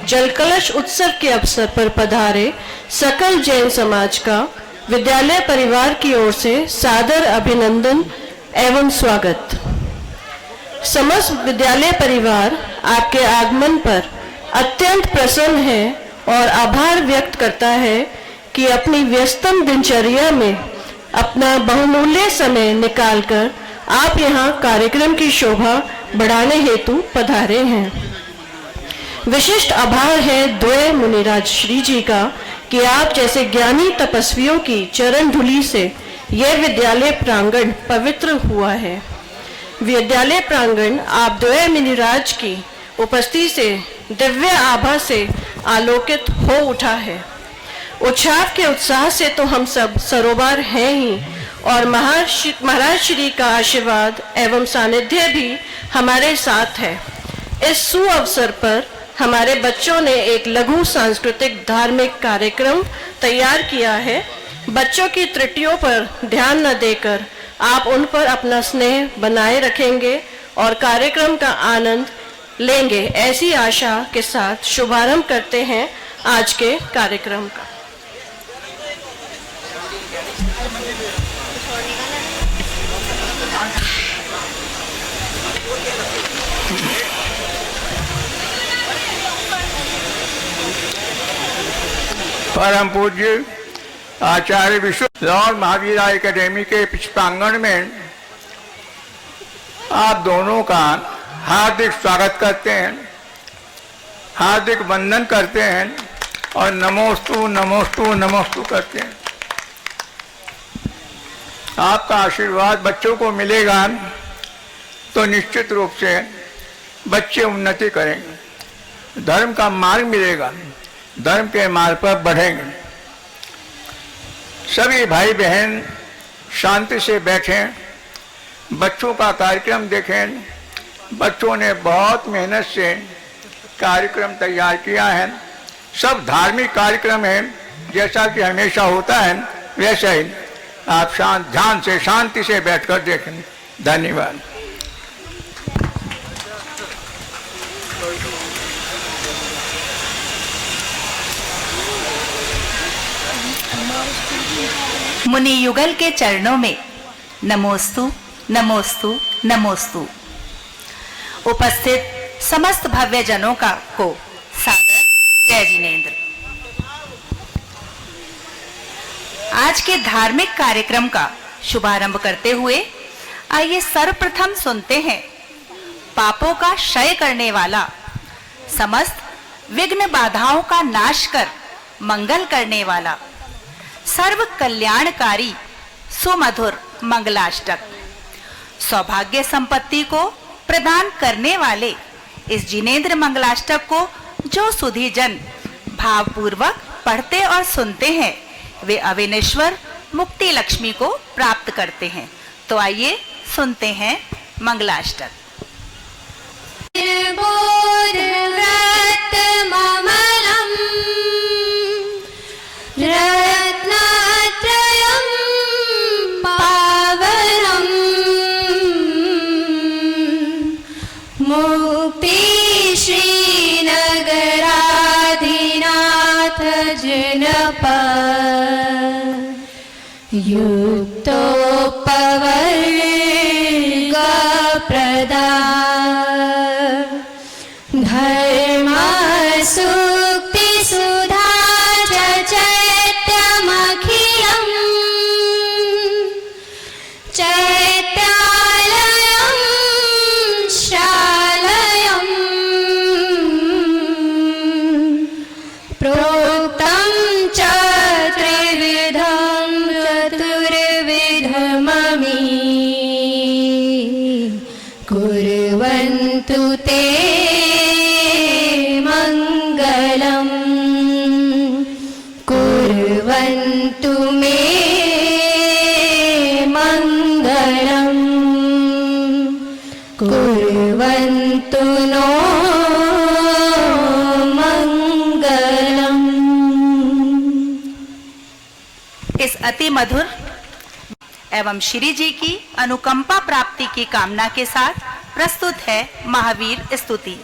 जल कलश उत्सव के अवसर पर पधारे सकल जैन समाज का विद्यालय परिवार की ओर से सादर अभिनंदन एवं स्वागत। समस्त विद्यालय परिवार आपके आगमन पर अत्यंत प्रसन्न है और आभार व्यक्त करता है कि अपनी व्यस्तम दिनचर्या में अपना बहुमूल्य समय निकालकर आप यहाँ कार्यक्रम की शोभा बढ़ाने हेतु पधारे हैं। विशिष्ट आभार है द्वय मुनिराज श्री जी का कि आप जैसे ज्ञानी तपस्वियों की चरण धूलि से यह विद्यालय प्रांगण पवित्र हुआ है। विद्यालय प्रांगण आप द्वय मुनिराज की उपस्थिति से दिव्य आभा से आलोकित हो उठा है। उत्सव के उत्साह से तो हम सब सरोवर हैं ही, और महाराज श्री का आशीर्वाद एवं सानिध्य भी हमारे साथ है। इस सुअवसर पर हमारे बच्चों ने एक लघु सांस्कृतिक धार्मिक कार्यक्रम तैयार किया है। बच्चों की त्रुटियों पर ध्यान न देकर आप उन पर अपना स्नेह बनाए रखेंगे और कार्यक्रम का आनंद लेंगे, ऐसी आशा के साथ शुभारंभ करते हैं आज के कार्यक्रम का। परम पूज्य आचार्य विश्व लॉर्ड महावीर एकेडमी के प्रांगण में आप दोनों का हार्दिक स्वागत करते हैं, हार्दिक वंदन करते हैं और नमोस्तु नमोस्तु नमोस्तु करते हैं। आपका आशीर्वाद बच्चों को मिलेगा तो निश्चित रूप से बच्चे उन्नति करेंगे, धर्म का मार्ग मिलेगा, धर्म के मार्ग पर बढ़ेंगे। सभी भाई बहन शांति से बैठें, बच्चों का कार्यक्रम देखें। बच्चों ने बहुत मेहनत से कार्यक्रम तैयार किया है। सब धार्मिक कार्यक्रम है, जैसा कि हमेशा होता है वैसा ही आप ध्यान से शांति से बैठकर देखें। धन्यवाद। मुनि युगल के चरणों में नमोस्तु नमोस्तु नमोस्तु। उपस्थित समस्त भव्य जनों का को सादर जय जिनेंद्र। आज के धार्मिक कार्यक्रम का शुभारंभ करते हुए आइए सर्वप्रथम सुनते हैं पापों का क्षय करने वाला, समस्त विघ्न बाधाओं का नाश कर मंगल करने वाला, सर्व कल्याणकारी सुमधुर मंगलाष्टक, सौभाग्य संपत्ति को प्रदान करने वाले इस जिनेंद्र मंगलाष्टक को जो सुधी जन भावपूर्वक पढ़ते और सुनते हैं वे अविनेश्वर मुक्ति लक्ष्मी को प्राप्त करते हैं। तो आइए सुनते हैं मंगलाष्टक। युक्तो पवर्ग प्रदा धर्म सुक्ति सुधा चैत्यमखिलम् चैत्यालयं शालयम् प्रोक्तं च त्रिविधं चतुर्विधममि कुर्वन्तु ते मङ्गलम् कुर्वन्तु मे मङ्गलम् कुर्वन्तु नो मङ्गलम्। इस अति मधुर एवं श्री जी की अनुकंपा प्राप्ति की कामना के साथ प्रस्तुत है महावीर स्तुति।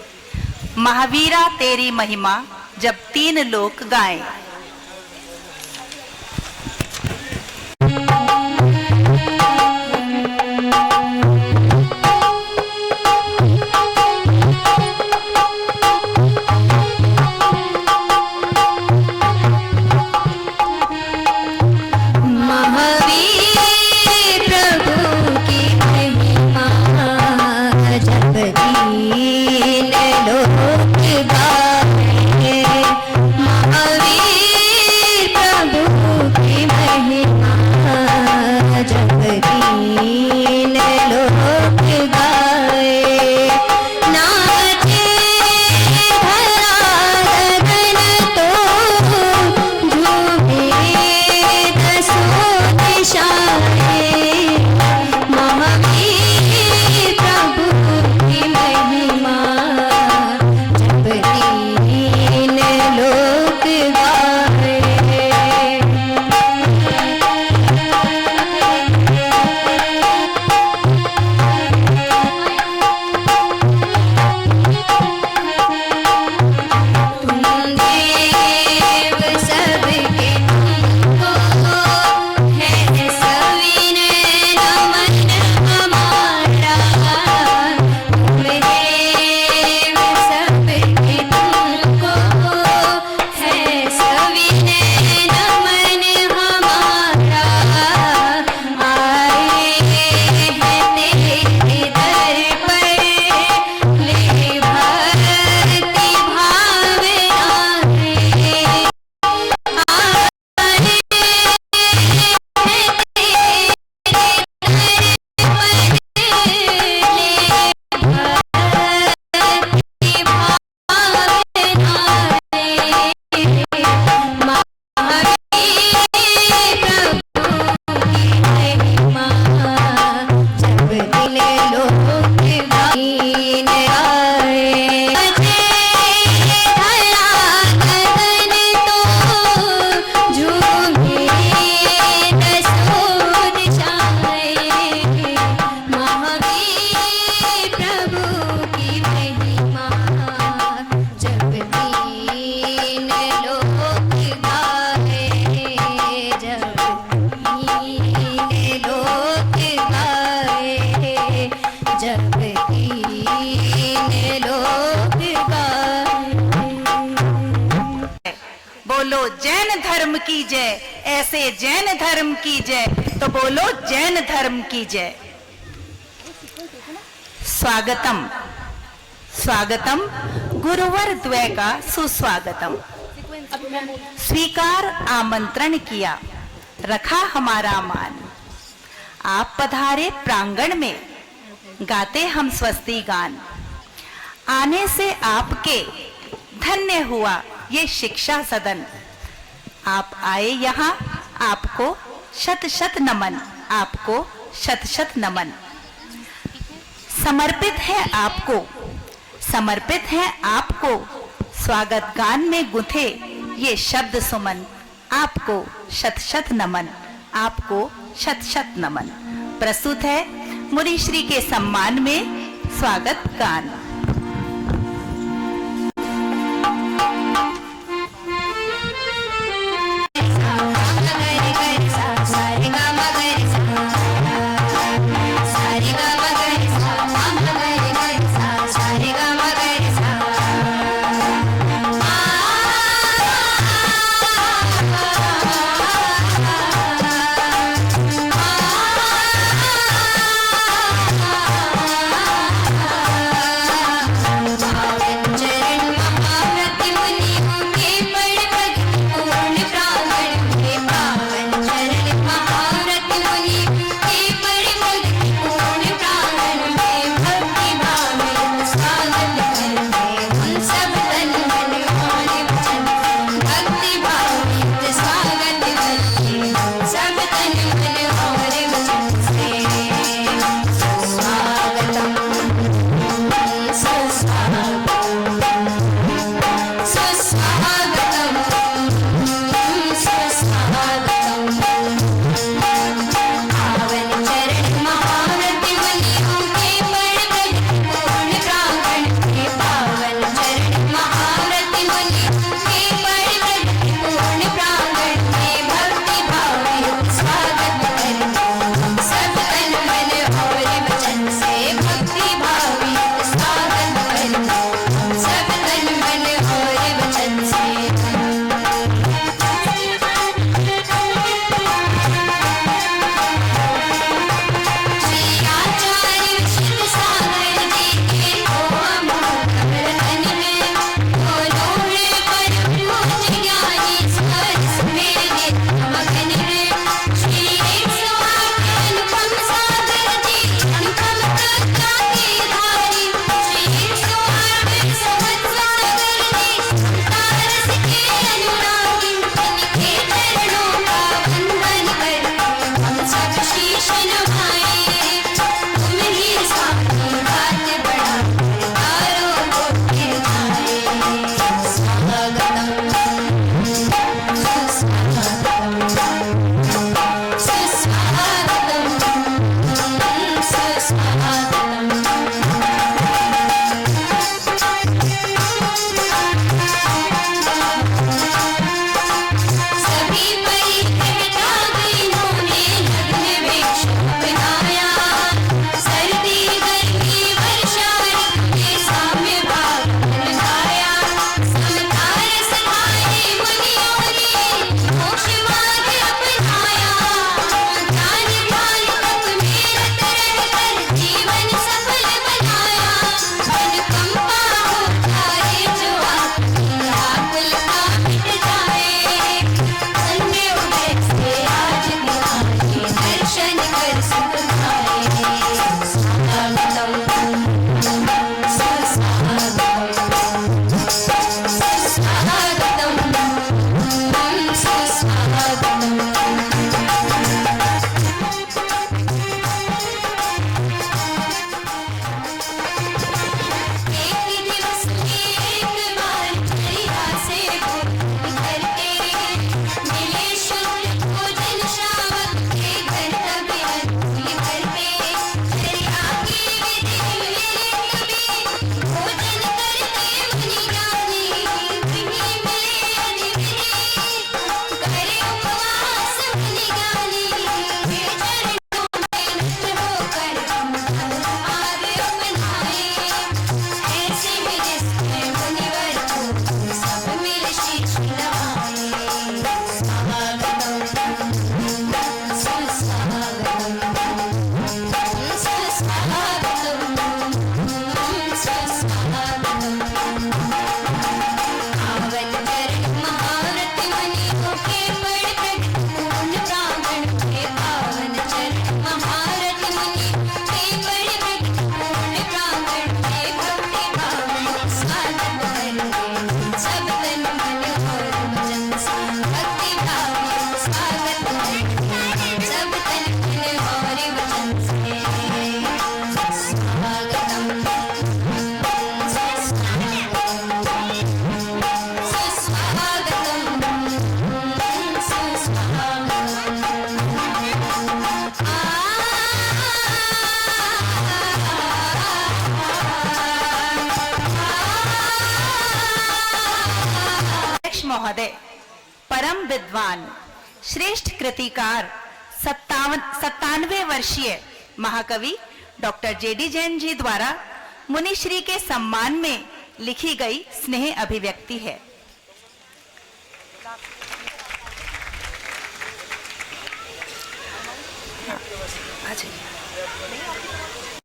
महावीरा तेरी महिमा जब तीन लोक गाएं। महावीर प्रभु की महिमा जब दीन लोक गाए। महावीर प्रभु की महिमा जब दीन लोक गाए। नाचे धरा गगन तो झूमे दसों दिशाएं। महावीर प्रभु की महिमा जब दीन लोक गाए। तुम देव सबके तुमको है सविनय नमन हमारा। तुम देव सबके तुमको है सविनय नमन हमारा। आए हैं तेरे दर पर ले भक्ति भावना रे। बोलो जैन धर्म की जय, ऐसे जैन धर्म की जय, तो बोलो जैन धर्म की जय। स्वागतम स्वागतम गुरुवर द्वय का सुस्वागतम। स्वीकार आमंत्रण किया, रखा हमारा मान। आप पधारे प्रांगण में, गाते हम स्वस्ति गान। आने से आपके धन्य हुआ ये शिक्षा सदन। आप आए यहाँ, आपको शत शत नमन, आपको शत शत नमन। समर्पित है आपको, समर्पित है आपको स्वागत गान में गुंथे ये शब्द सुमन। आपको शत शत नमन, आपको शत शत नमन। प्रस्तुत है मुनि श्री के सम्मान में स्वागत गान। महोदय, परम विद्वान, श्रेष्ठ कृतिकार, 97 वर्षीय महाकवि डॉक्टर जेडी जैन जी द्वारा मुनिश्री के सम्मान में लिखी गई स्नेह अभिव्यक्ति है।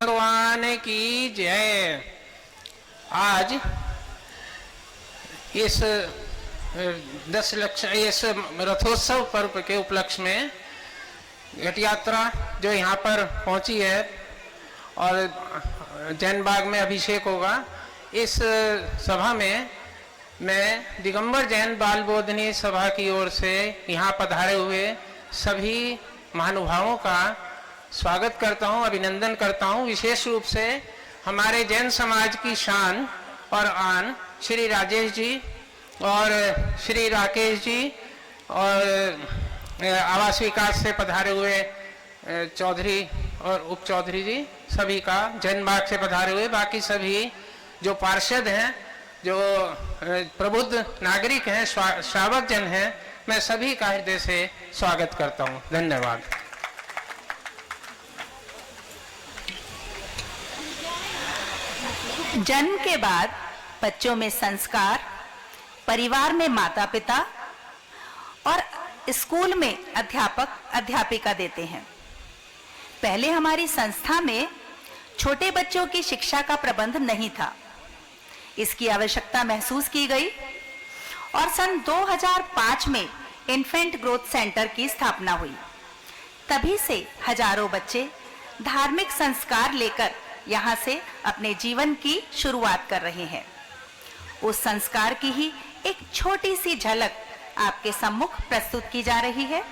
भगवान की जय। आज इस 10 लक्ष इस रथोत्सव पर्व के उपलक्ष्य में घट यात्रा जो यहाँ पर पहुँची है और जैन बाग में अभिषेक होगा, इस सभा में मैं दिगंबर जैन बाल बोधनी सभा की ओर से यहाँ पधारे हुए सभी महानुभावों का स्वागत करता हूँ, अभिनंदन करता हूँ। विशेष रूप से हमारे जैन समाज की शान और आन श्री राजेश जी और श्री राकेश जी और आवास विकास से पधारे हुए चौधरी और उप चौधरी जी, सभी का जैन बाग से पधारे हुए बाकी सभी जो पार्षद हैं, जो प्रबुद्ध नागरिक हैं, श्रावक जन हैं, मैं सभी का हृदय से स्वागत करता हूँ। धन्यवाद। जन्म के बाद बच्चों में संस्कार, परिवार में माता पिता और स्कूल में अध्यापक अध्यापिका देते हैं। पहले हमारी संस्था में छोटे बच्चों की शिक्षा का प्रबंध नहीं था। इसकी आवश्यकता महसूस की गई और सन 2005 में इन्फेंट ग्रोथ सेंटर की स्थापना हुई। तभी से हजारों बच्चे धार्मिक संस्कार लेकर यहाँ से अपने जीवन की शुरुआत कर रहे हैं। उस संस्कार की ही एक छोटी सी झलक आपके सम्मुख प्रस्तुत की जा रही है।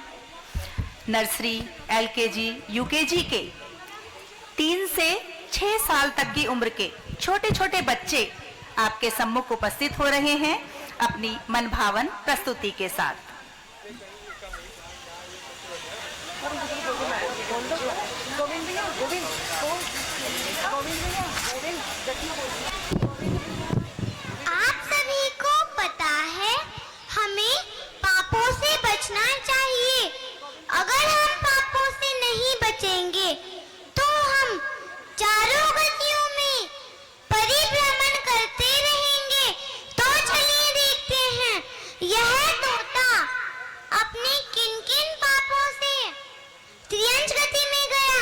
नर्सरी, एलकेजी, यूकेजी के 3 से 6 साल तक की उम्र के छोटे छोटे बच्चे आपके सम्मुख उपस्थित हो रहे हैं अपनी मनभावन प्रस्तुति के साथ। आप सभी को पता है हमें पापों से बचना चाहिए। अगर हम पापों से नहीं बचेंगे तो हम चारों गतियों में परिभ्रमण करते रहेंगे। तो चलिए देखते हैं यह तोता अपने किन किन पापों से त्रियंच गति में गया।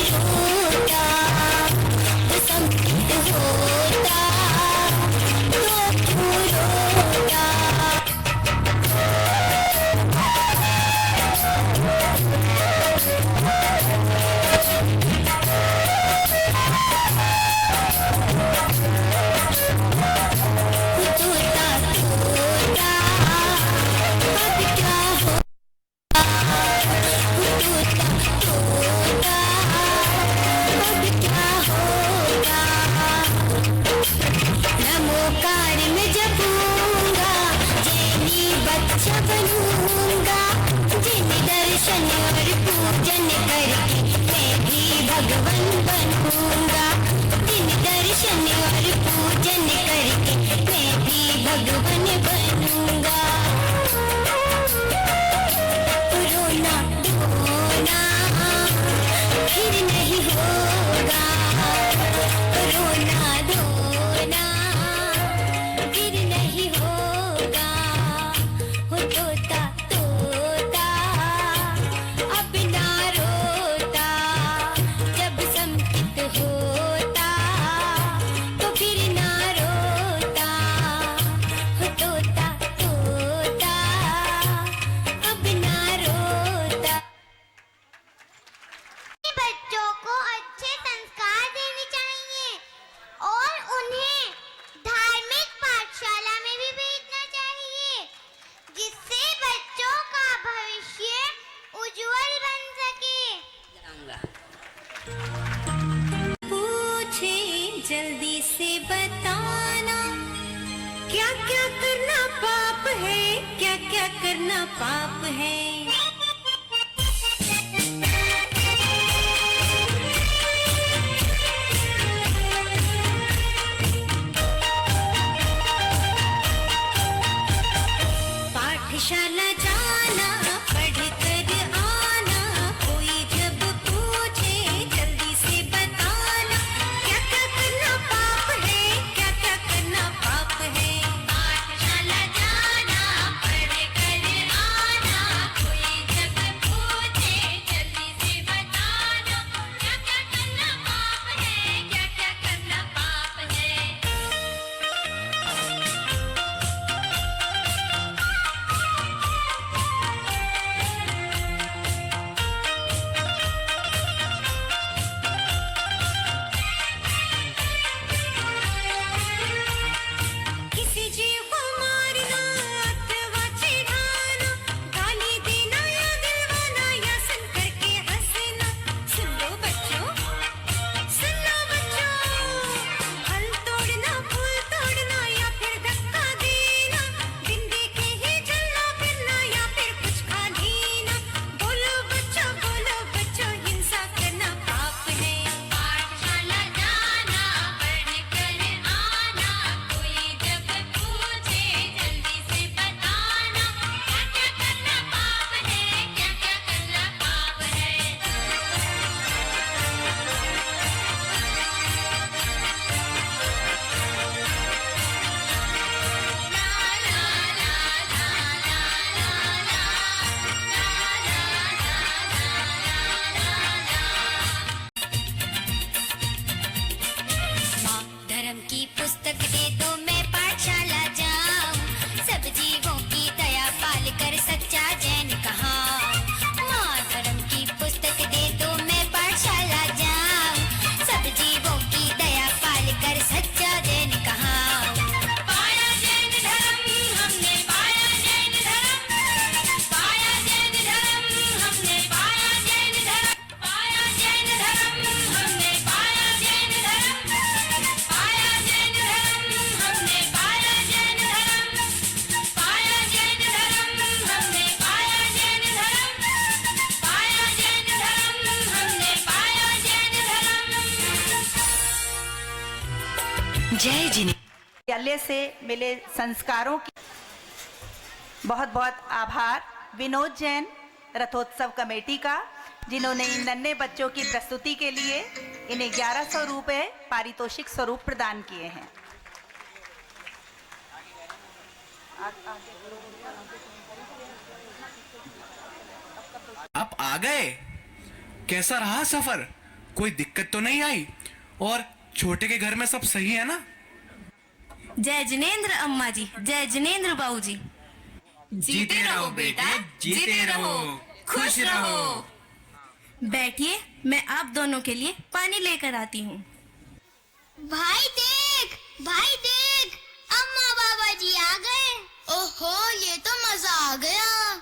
रोता, बसंत होता तो क्यों रोता। तोता तोता अब क्या हो, तोता तोता अब क्या होगा। नमोकार में जपूंगा, जैनी बच्चा बनूंगा, जिन दर्शन और पूजन करके मैं भी भगवान बनूंगा, जिन दर्शन और पूजन करके मैं भी भगवान बनूंगा। रोना धोना फिर नहीं होगा, रोना धोना फिर नहीं होगा। हो तोता तोता अब ना रोता, जब संकित होता तो फिर ना रोता। हो तोता तोता अब ना रोता। बच्चों को अच्छे संस्कार देने चाहिए और उन्हें धार्मिक पाठशाला में भी भेजना चाहिए, जिससे बच्चों का भविष्य उज्जवल बन सके। पूछे जल्दी से बताना, क्या क्या करना पाप है, क्या क्या करना पाप है। पाठशाला जाना, पढ़ कर आना, कोई जब पूछे जल्दी से बताना, क्या क्या करना पाप है, क्या क्या करना पाप है। पाठशाला जाना, पढ़ कर आना, कोई जब पूछे जल्दी से बताना, क्या क्या करना पाप है, क्या क्या करना पाप है। किसी जीव को मारना अथवा चिढ़ाना, गाली देना या दिलवाना या सुन करके हंसना। सुन लो बच्चों, सुन लो बच्चों, फल तोड़ना, फूल तोड़ना या फिर धक्का देना, बिन देखे ही चलना फिरना या फिर कुछ खा लेना। बोलो बच्चों, हिंसा करना पाप है। पाठशाला जाना, पढ़ कर आना, कोई जब पूछे जल्दी से बताना, क्या क्या करना पाप है, क्या क्या करना पाप है। माँ धर्म की पुस्तक दे तो मैं पाठशाला जाऊं, सब जीवों की दया पाल कर सच्चा जैन कहाऊं। माँ धर्म की पुस्तक दे तो मैं पाठशाला जाऊं, सब जीवों की दया पाल कर सच्चा जैन कहाऊं। पाया जैन धर्म हमने, पाया जैन धर्म, पाया जैन धर्म हमने, पाया जैन धर्म, पाया जैन धर्म हमने, पाया जैन धर्म, पाया जैन धर्म हमने, पाया जैन धर्म, पाया जैन धर्म हमने, पाया जैन धर्म, पाया जैन धर्म हमने, पाया जैन धर्म। जय जिने विद्यालय से मिले संस्कारों की बहुत बहुत आभार विनोद जैन रथोत्सव कमेटी का, जिन्होंने इन नन्हे बच्चों की प्रस्तुति के लिए इन्हें 1100 रुपए पारितोषिक स्वरूप प्रदान किए हैं। आप आ गए। कैसा रहा सफर? कोई दिक्कत तो नहीं आई? और छोटे के घर में सब सही है ना? जय जिनेंद्र अम्मा जी, जय जिनेंद्र बाबू जी। जीते रहो बेटा, जीते रहो, खुश रहो। बैठिए, मैं आप दोनों के लिए पानी लेकर आती हूँ। भाई देख, अम्मा बाबा जी आ गए। ओहो, ये तो मजा आ गया।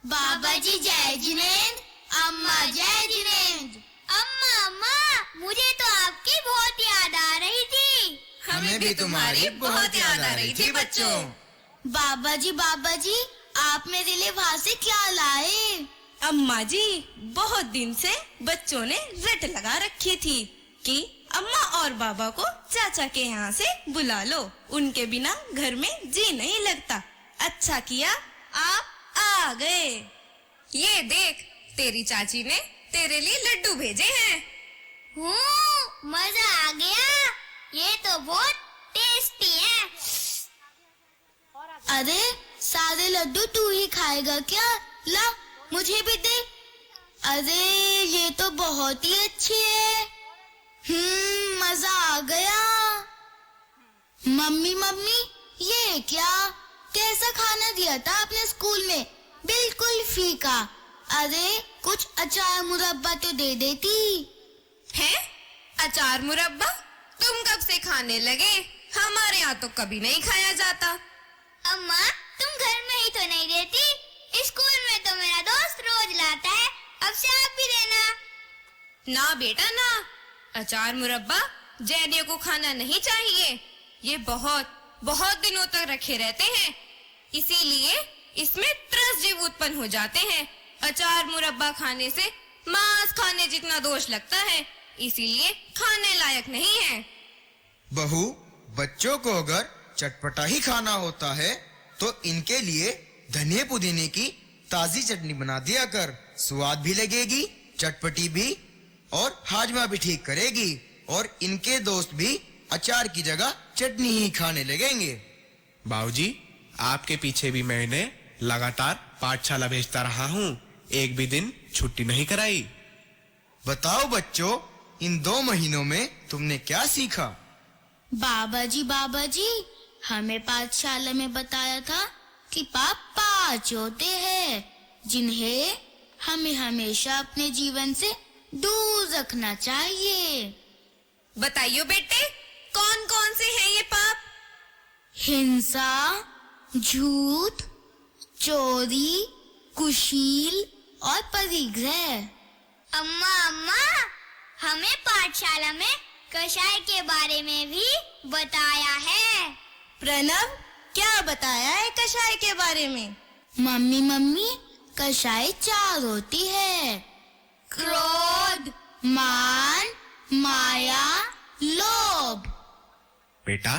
बाबा जी जय जिनेंद्र, अम्मा जय जिनेंद्र। अम्मा, मुझे तो आपकी बहुत याद आ रही थी। हमें भी तुम्हारी बहुत याद आ रही थी बच्चों। बाबा जी, आप मेरे लिए वहाँ से क्या लाए? अम्मा जी, बहुत दिन से बच्चों ने रट लगा रखी थी कि अम्मा और बाबा को चाचा के यहाँ से बुला लो, उनके बिना घर में जी नहीं लगता। अच्छा किया आप आ गए। ये देख, तेरी चाची ने तेरे लिए लड्डू भेजे हैं। मजा आ गया, ये तो बहुत टेस्टी है। अरे सारे लड्डू तू ही खाएगा क्या? ला मुझे भी दे। अरे ये तो बहुत ही अच्छी है। मजा आ गया। मम्मी, ये क्या? कैसा खाना दिया था आपने स्कूल में? बिल्कुल फीका। अरे कुछ अचार मुरब्बा तो दे देती। है अचार मुरब्बा? तुम कब से खाने लगे? हमारे यहाँ तो कभी नहीं खाया जाता। अम्मा, तुम घर में ही तो नहीं देती, स्कूल में तो मेरा दोस्त रोज लाता है। अब से आप भी देना। ना बेटा ना, अचार मुरब्बा जैनियों को खाना नहीं चाहिए। ये बहुत दिनों तक रखे रहते हैं, इसीलिए इसमें त्रस जीव उत्पन्न हो जाते हैं। अचार मुरब्बा खाने से मांस खाने जितना दोष लगता है, इसीलिए खाने लायक नहीं है। बहू, बच्चों को अगर चटपटा ही खाना होता है तो इनके लिए धनिया पुदीने की ताजी चटनी बना दिया कर। स्वाद भी लगेगी, चटपटी भी, और हाजमा भी ठीक करेगी, और इनके दोस्त भी अचार की जगह चटनी ही खाने लगेंगे। बाबूजी, आपके पीछे भी मैंने लगातार पाठशाला भेजता रहा हूँ, एक भी दिन छुट्टी नहीं कराई। बताओ बच्चों, इन 2 महीनों में तुमने क्या सीखा? बाबा जी, हमें पाठशाला में बताया था कि पाप 5 होते हैं जिन्हें हमें हमेशा अपने जीवन से दूर रखना चाहिए। बताइयो बेटे, कौन कौन से हैं ये पाप? हिंसा, झूठ, चोरी, कुशील और परिग्रह। अम्मा, हमें पाठशाला में कषाय के बारे में भी बताया है। प्रणव, क्या बताया है कषाय के बारे में? मम्मी, कषाय 4 होती है। क्रोध, मान, माया, लोभ। बेटा,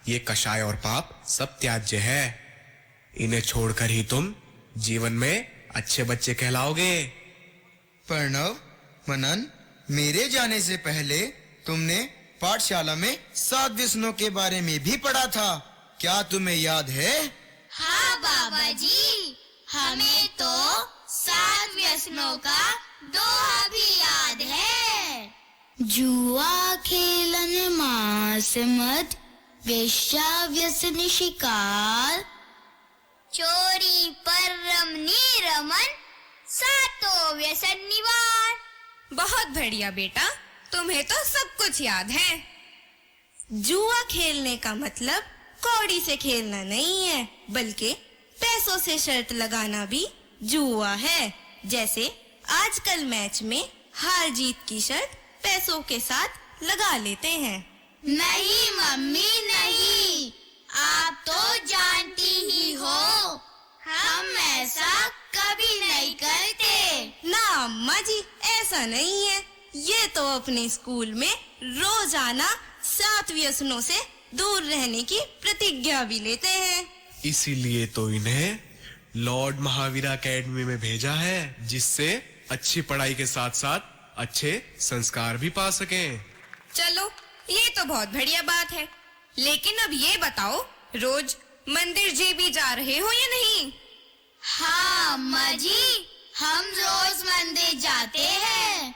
ये कषाय और पाप सब त्याज्य है। इन्हें छोड़कर ही तुम जीवन में अच्छे बच्चे कहलाओगे। प्रणव, मनन, मेरे जाने से पहले तुमने पाठशाला में 7 व्यसनों के बारे में भी पढ़ा था, क्या तुम्हें याद है? हाँ बाबा जी, हमें तो 7 व्यसनों का दोहा भी याद है। जुआ खेलन मांस मद, वेश्या व्यसन शिकार, चोरी पर रमनी रमन, 7 व्यसन निवार। बहुत बढ़िया बेटा, तुम्हें तो सब कुछ याद है। जुआ खेलने का मतलब कौड़ी से खेलना नहीं है, बल्कि पैसों से शर्त लगाना भी जुआ है। जैसे आजकल मैच में हार जीत की शर्त पैसों के साथ लगा लेते हैं। नहीं मम्मी नहीं, आप तो जानती ही हो, हम ऐसा कभी नहीं करते। ना अम्मा जी, ऐसा नहीं है। ये तो अपने स्कूल में रोजाना 7 व्यसनों से दूर रहने की प्रतिज्ञा भी लेते हैं। इसीलिए तो इन्हें लॉर्ड महावीर एकेडमी में भेजा है, जिससे अच्छी पढ़ाई के साथ साथ अच्छे संस्कार भी पा सकें। चलो, ये तो बहुत बढ़िया बात है, लेकिन अब ये बताओ, रोज मंदिर जी भी जा रहे हो या नहीं? हाँ अम्मा जी, हम रोज मंदिर जाते हैं।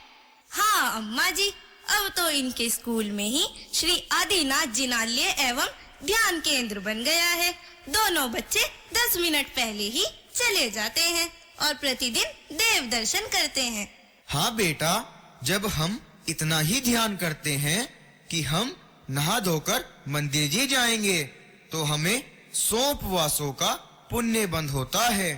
हाँ अम्मा जी, अब तो इनके स्कूल में ही श्री आदिनाथ जिनालय एवं ध्यान केंद्र बन गया है। दोनों बच्चे 10 मिनट पहले ही चले जाते हैं और प्रतिदिन देव दर्शन करते हैं। हाँ बेटा, जब हम इतना ही ध्यान करते हैं कि हम नहा धोकर मंदिर जी जाएंगे तो हमें 100 उपवासों का पुण्य बंद होता है,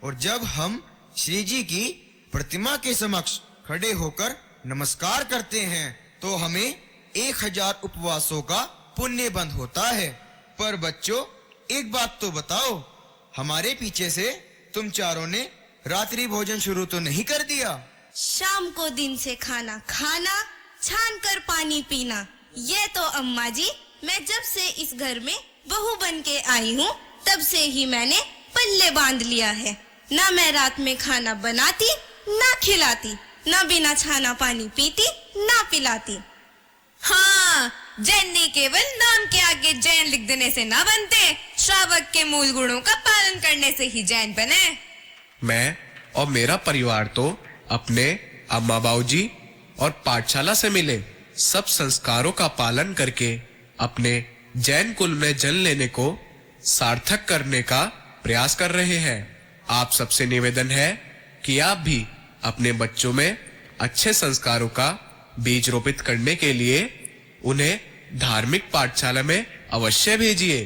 और जब हम श्री जी की प्रतिमा के समक्ष खड़े होकर नमस्कार करते हैं तो हमें 1000 उपवासों का पुण्य बंद होता है। पर बच्चों, एक बात तो बताओ, हमारे पीछे से तुम चारों ने रात्रि भोजन शुरू तो नहीं कर दिया? शाम को दिन से खाना खाना, छान कर पानी पीना, ये तो अम्मा जी मैं जब से इस घर में बहू बन के आई हूँ तब से ही मैंने पल्ले बांध लिया है। ना मैं रात में खाना बनाती, ना खिलाती, ना बिना छाना पानी पीती, ना पिलाती। हाँ, जैन नहीं केवल नाम के आगे जैन लिख देने से ना बनते, श्रावक के मूल गुणों का पालन करने से ही जैन बने। मैं और मेरा परिवार तो अपने अम्मा बाबूजी और पाठशाला से मिले सब संस्कारों का पालन करके अपने जैन कुल में जन्म लेने को सार्थक करने का प्रयास कर रहे हैं। आप सबसे निवेदन है कि आप भी अपने बच्चों में अच्छे संस्कारों का बीज रोपित करने के लिए उन्हें धार्मिक पाठशाला में अवश्य भेजिए।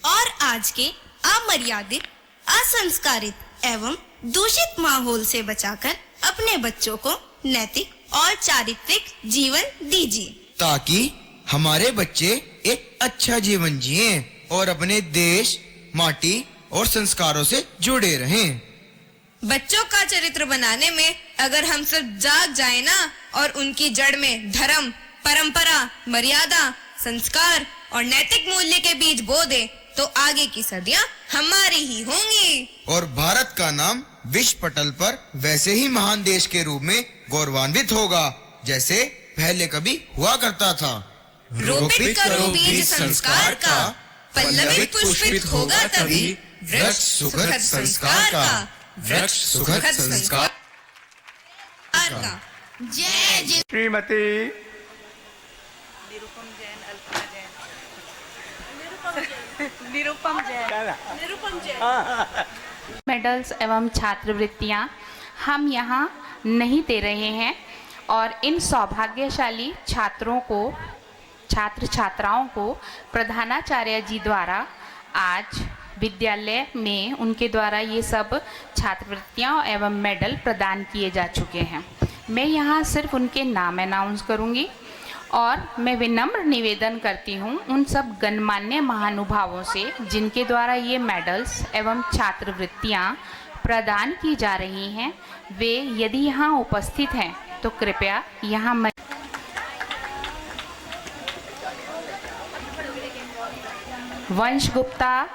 और आज के अमर्यादित, असंस्कारित एवं दूषित माहौल से बचाकर अपने बच्चों को नैतिक और चारित्रिक जीवन दीजिए, ताकि हमारे बच्चे एक अच्छा जीवन जिएं और अपने देश, माटी और संस्कारों से जुड़े रहें। बच्चों का चरित्र बनाने में अगर हम सब जाग जाए ना और उनकी जड़ में धर्म, परंपरा, मर्यादा, संस्कार और नैतिक मूल्य के बीज बो दे तो आगे की सदियां हमारी ही होंगी। और भारत का नाम विश्व पटल पर वैसे ही महान देश के रूप में गौरवान्वित होगा जैसे पहले कभी हुआ करता था। रोपित करो बीज संस्कार का, पल्लवित पुष्पित होगा तभी वृक्ष सुखद संस्कार का, वृक्ष सुखद संस्कार का। जय जय। श्रीमती मेडल्स एवं छात्रवृत्तियां हम यहाँ नहीं दे रहे हैं और इन सौभाग्यशाली छात्र छात्राओं को प्रधानाचार्य जी द्वारा आज विद्यालय में उनके द्वारा ये सब छात्रवृत्तियां एवं मेडल प्रदान किए जा चुके हैं। मैं यहाँ सिर्फ उनके नाम अनाउंस करूँगी और मैं विनम्र निवेदन करती हूँ उन सब गणमान्य महानुभावों से जिनके द्वारा ये मेडल्स एवं छात्रवृत्तियाँ प्रदान की जा रही हैं, वे यदि यहाँ उपस्थित हैं तो कृपया यहाँ वंश गुप्ता,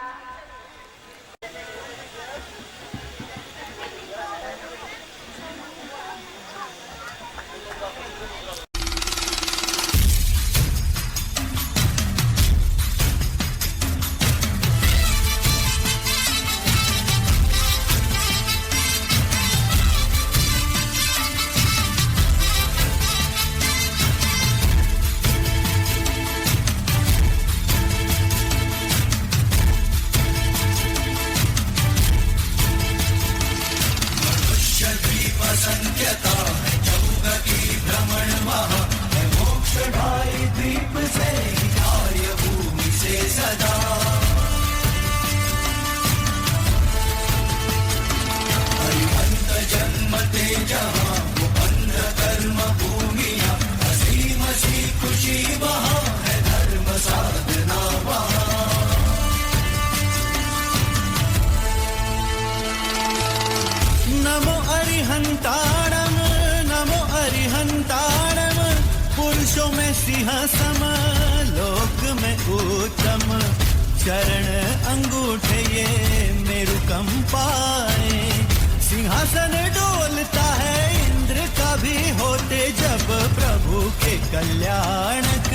नमो अरिहंताणम, पुरुषों में सिंह सम, लोक में उत्तम, चरण अंगूठे ये मेरु कंपाए, सिंहासन डोलता है इंद्र का भी होते जब प्रभु के कल्याणक।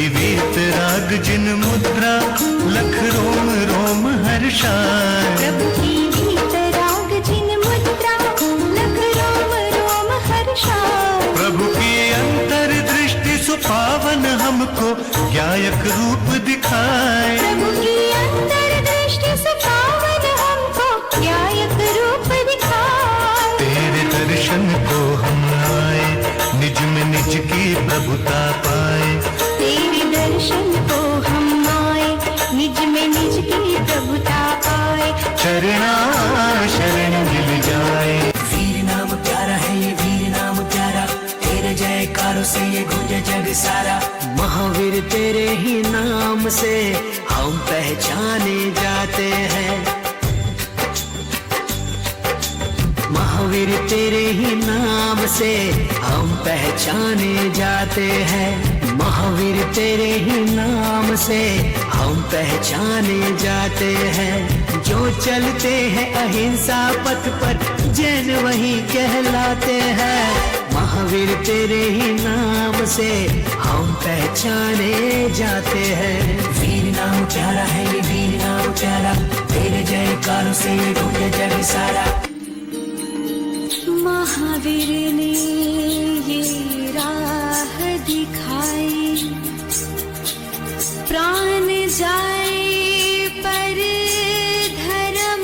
वीतराग जिन मुद्रा लख रोम रोम हर्षाए। प्रभु की वीतराग जिन मुद्रा लख रोम रोम हर्षाए। प्रभु की अंतर दृष्टि सुपावन हमको गायक रूप दिखाए। प्रभु की अंतर दृष्टि सुपावन हमको गायक रूप दिखाए। तेरे दर्शन को हम आए, निज में निज की प्रभुता पाए। तेरे दर्शन को हम आए, निज में निज की प्रभुता पाए। चरणा शरण मिल जाए। वीर नाम प्यारा है ये वीर नाम प्यारा, तेरे जयकारों से ये गूंजे जग सारा। महावीर तेरे ही नाम से हम पहचाने जाते हैं। महावीर तेरे ही नाम से हम पहचाने जाते हैं। महावीर तेरे ही नाम से हम पहचाने जाते हैं। जो चलते हैं अहिंसा पथ पर जैन वही कहलाते हैं। महावीर तेरे ही नाम से हम पहचाने जाते हैं। वीर नाम प्यारा है ये वीर नाम प्यारा, तेरे जयकारों से गूंजे जग सारा। महावीर ने ये राह दिखाई, प्राण जाए पर धर्म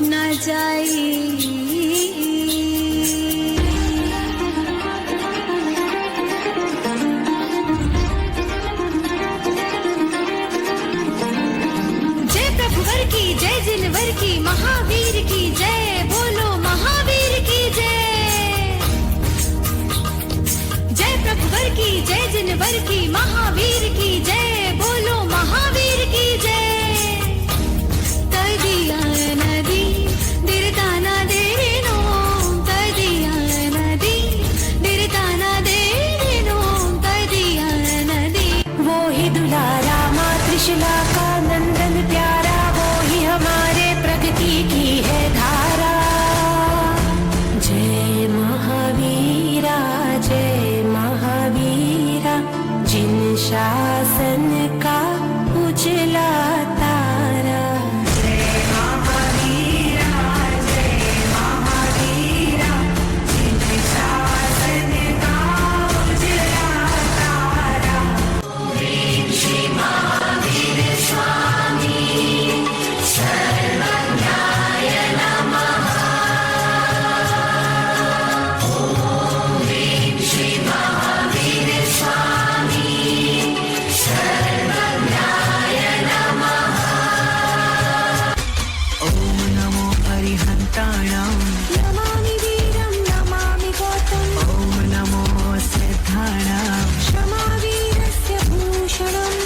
न जाए। जय प्रभुवर की जय जिनवर की, महावीर की जय, बोलो महावीर की जय। जय प्रभुवर की जय जिनवर की, महावीर की जय, बोलो महावीर की जय। तदिया नदी दिरताना दे नो, तदिया नदी दिरताना दे नो, तदिया नदी। वो ही दुलारा माँ त्रिशला का नंदन प्यारा, वो ही हमारे प्रगति की है धारा। जय महावीरा जय महावीरा, जिन शासन का उजला तारा। जय महावीरा जय महावीरा, जिन शासन का उजला तारा। श्री महावीर स्वामी सर्वज्ञाय नमः। ओम ह्रीं श्री महावीर स्वामी सर्वज्ञाय नमः। ओम नमो अरिहन्ताणां, नमामि वीरं नमामि गौतम। ओम नमो सिद्धाणां, क्षमा वीरस्य भूषणम्।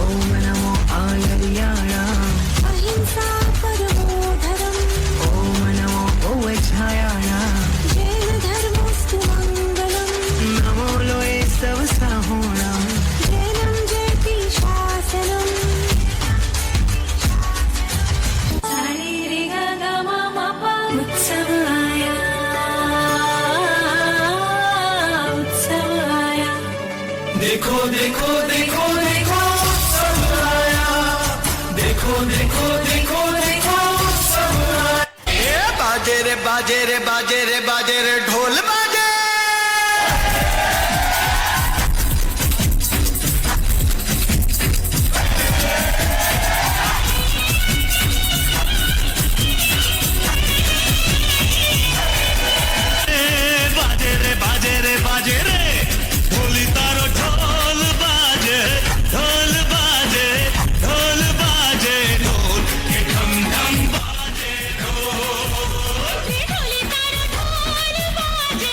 ओम नमो आयर्याणां, अहिंसा परमो धर्मम्। ओम नमो ओवझायाणां, जैन धर्मोऽस्तु मङ्गलम्। नमो लोये सब साहोणां। जैनं जयति शासनम्। सारे रे ग ग म म प, उत्सव आया, उत्सव आया। देखो देखो देखो देखो सब आया, देखो देखो देखो देखो सब आया। ए बाजे रे बाजे रे बाजे रे बाजे रे ढोल बाजे। बाजे रे बाजे रे बाजे रे, ढोली तारो ढोल बाजे, ढोल बाजे, ढोल बाजे, ढोल के ढम ढम बाजे ढोल। ढोली तारो ढोल बाजे,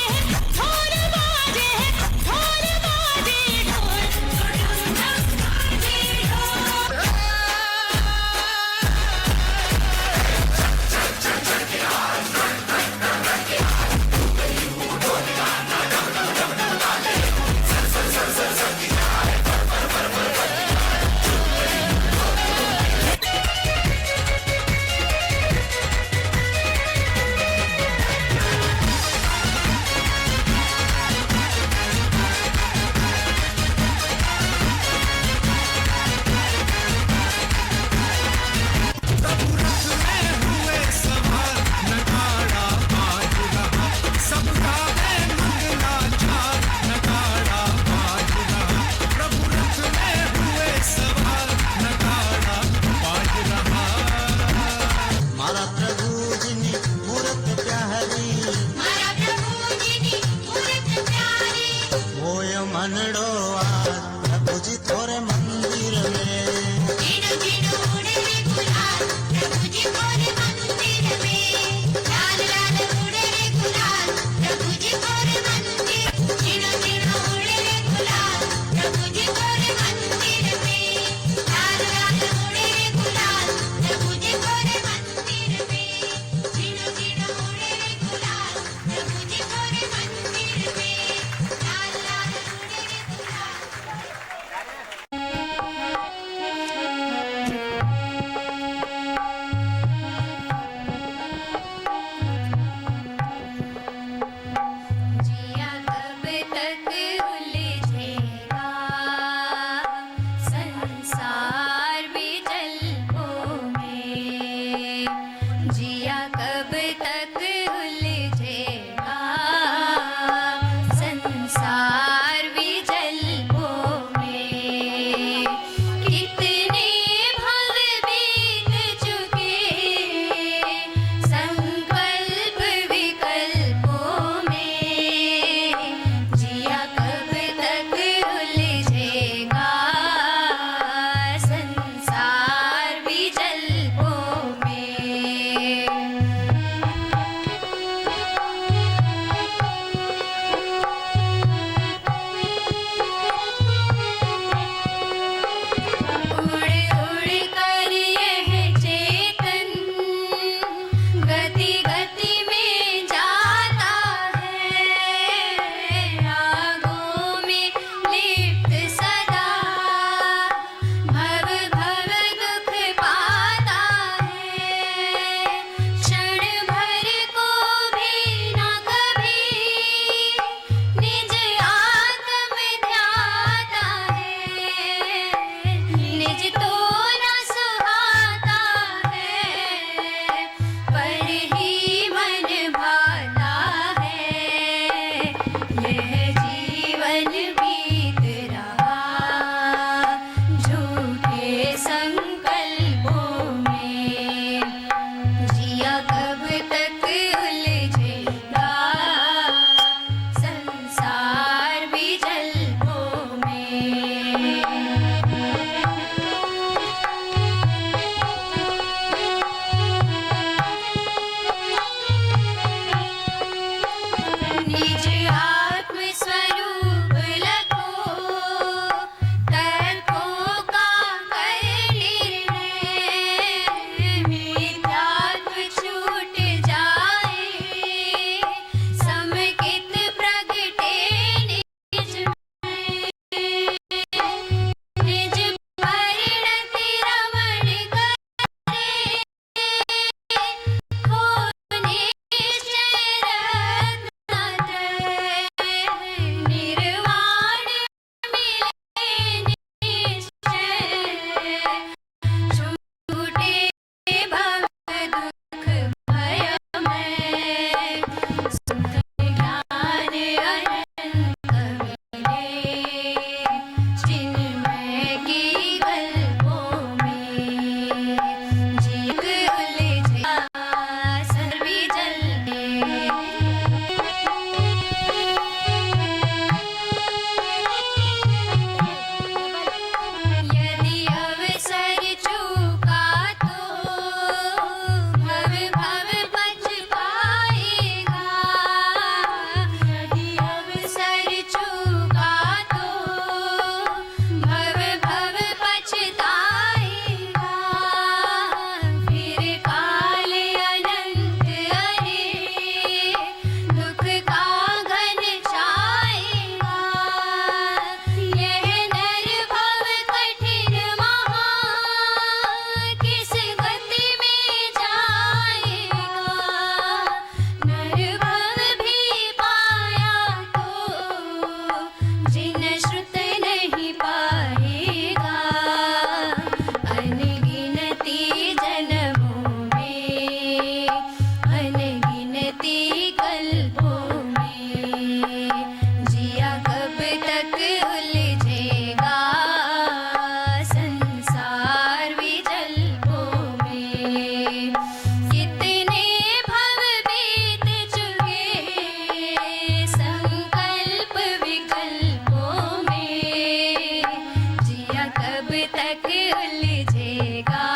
तक उलझेगा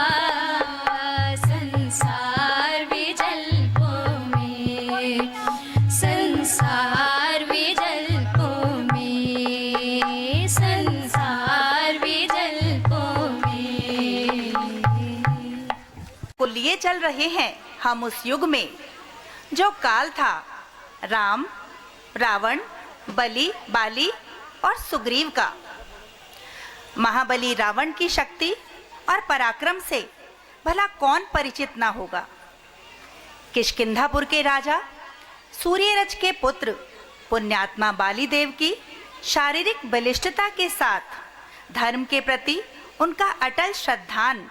संसार विजल्पों में, संसार विजल्पों में, संसार विजल्पों में। को लिए चल रहे हैं हम उस युग में जो काल था राम, रावण, बलि, बाली और सुग्रीव का। महाबली रावण की शक्ति और पराक्रम से भला कौन परिचित ना होगा। किष्किंधापुर के राजा सूर्यरज के पुत्र पुण्यात्मा बाली देव की शारीरिक बलिष्ठता के साथ धर्म के प्रति उनका अटल श्रद्धान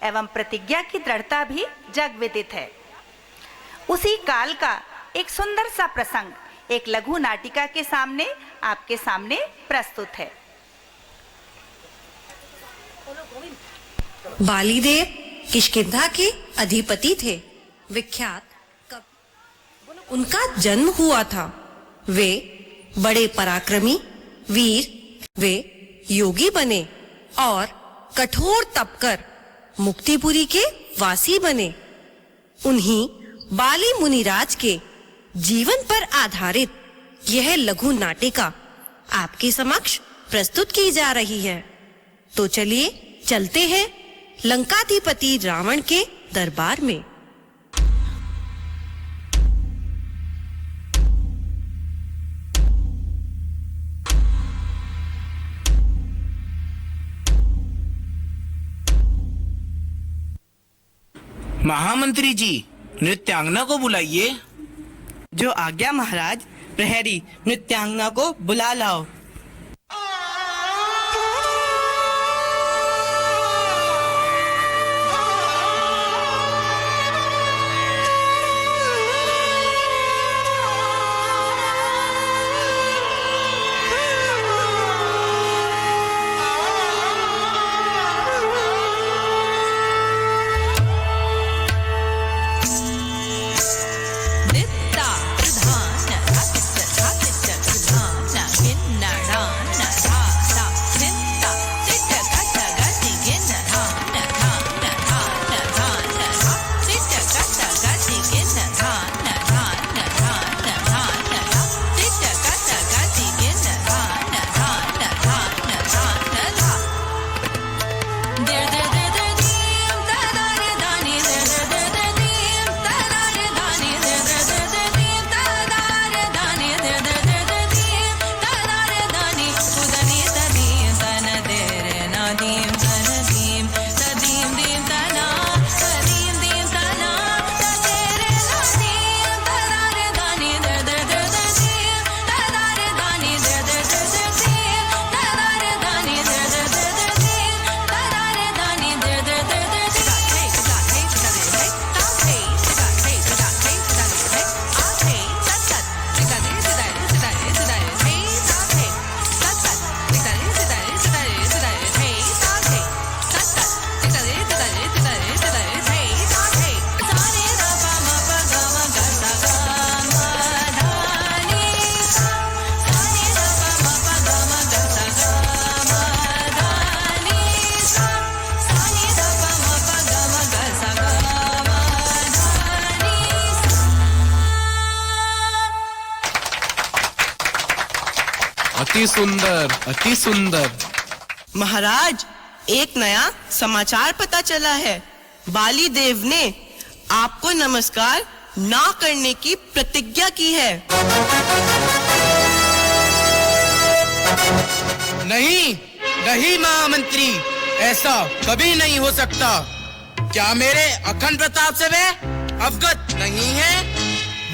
एवं प्रतिज्ञा की दृढ़ता भी जग विदित है। उसी काल का एक सुंदर सा प्रसंग एक लघु नाटिका के सामने आपके सामने प्रस्तुत है। बालीदेव किष्किंधा के अधिपति थे। विख्यात उनका जन्म हुआ था। वे बड़े पराक्रमी वीर, वे योगी बने और कठोर तप कर मुक्तिपुरी के वासी बने। उन्हीं बाली मुनिराज के जीवन पर आधारित यह लघु नाटिका आपके समक्ष प्रस्तुत की जा रही है। तो चलिए चलते हैं लंकाधिपति रावण के दरबार में। महामंत्री जी, नृत्यांगना को बुलाइए। जो आज्ञा महाराज। प्रहरी, नृत्यांगना को बुला लाओ। अति सुंदर, अति सुंदर। महाराज, एक नया समाचार पता चला है। बाली देव ने आपको नमस्कार ना करने की प्रतिज्ञा की है। नहीं, नहीं महामंत्री, ऐसा कभी नहीं हो सकता। क्या मेरे अखंड प्रताप से वे अवगत नहीं है?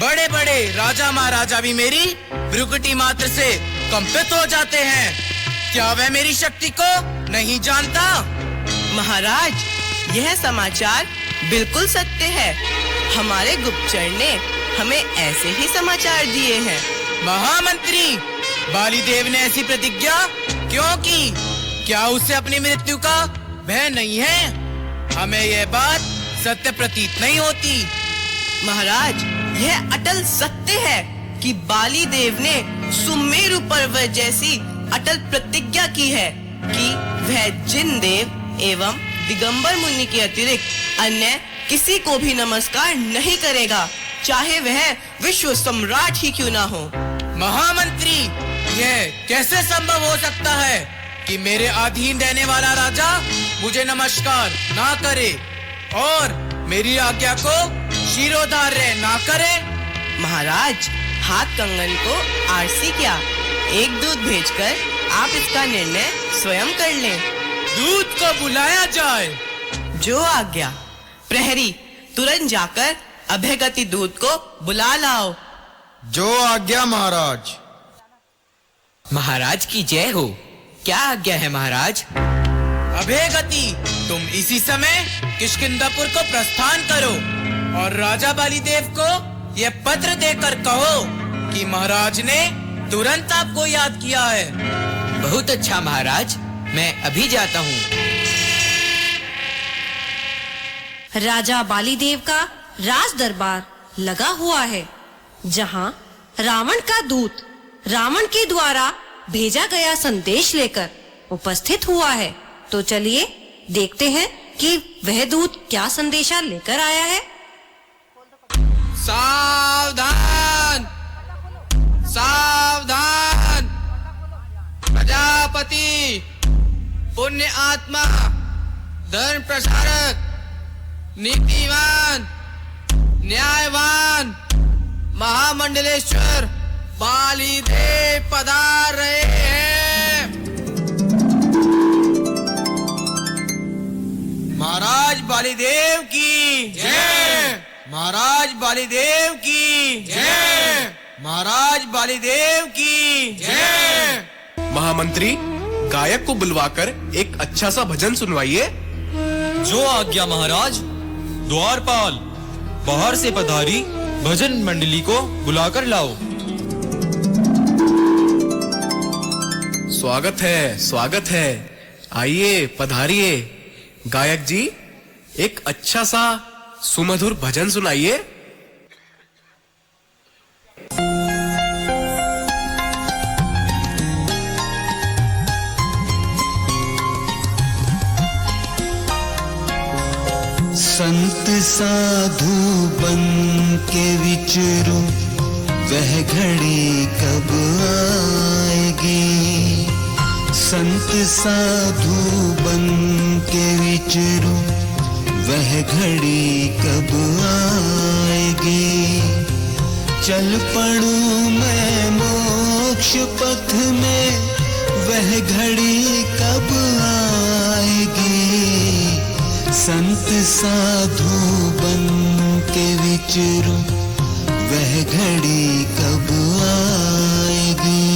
बड़े बड़े राजा महाराजा भी मेरी भ्रुकुटी मात्र से कंपित हो जाते हैं। क्या वह मेरी शक्ति को नहीं जानता? महाराज, यह समाचार बिल्कुल सत्य है। हमारे गुप्तचर ने हमें ऐसे ही समाचार दिए हैं। महामंत्री, बाली देव ने ऐसी प्रतिज्ञा क्यों की? क्या उसे अपनी मृत्यु का भय नहीं है? हमें यह बात सत्य प्रतीत नहीं होती। महाराज, यह अटल सत्य है कि बाली देव ने सुमेरु पर्वत जैसी अटल प्रतिज्ञा की है कि वह जिन देव एवं दिगंबर मुनि के अतिरिक्त अन्य किसी को भी नमस्कार नहीं करेगा, चाहे वह विश्व सम्राट ही क्यों ना हो। महामंत्री, यह कैसे संभव हो सकता है कि मेरे अधीन रहने वाला राजा मुझे नमस्कार ना करे और मेरी आज्ञा को शिरोधार्य ना करे? महाराज, हाथ कंगन को आरसी क्या, एक दूत भेजकर आप इसका निर्णय स्वयं कर लें। दूत को बुलाया जाए। जो आज्ञा। प्रहरी, तुरंत जाकर अभयगति दूत को बुला लाओ। जो आज्ञा महाराज। महाराज की जय हो। क्या आज्ञा है महाराज? अभयगति, तुम इसी समय किष्किंधापुर को प्रस्थान करो और राजा बालीदेव को यह पत्र देकर कहो कि महाराज ने तुरंत आपको याद किया है। बहुत अच्छा महाराज, मैं अभी जाता हूँ। राजा बालीदेव का राज दरबार लगा हुआ है, जहाँ रावण का दूत रावण के द्वारा भेजा गया संदेश लेकर उपस्थित हुआ है। तो चलिए देखते हैं कि वह दूत क्या संदेशा लेकर आया है। सावधान, सावधान! प्रजापति, पुण्य आत्मा, धर्म प्रसारक, नीतिवान, न्यायवान, महामंडलेश्वर बालीदेव पधार रहे हैं। महाराज बालीदेव की जय। महाराज बालीदेव की जय। महाराज बालीदेव की जय। महामंत्री, गायक को बुलवाकर एक अच्छा सा भजन सुनवाइए। जो आज्ञा महाराज। द्वारपाल, बाहर से पधारी भजन मंडली को बुलाकर लाओ। स्वागत है, आइए पधारिए। गायक जी, एक अच्छा सा सुमधुर भजन सुनाइए। संत साधु बन के विचरो, वह घड़ी कब आएगी। संत साधु बन के विचरो, वह घड़ी कब आएगी। चल पड़ूं मैं मोक्ष पथ में, वह घड़ी कब आएगी। संत साधु बन के विचरो, वह घड़ी कब आएगी।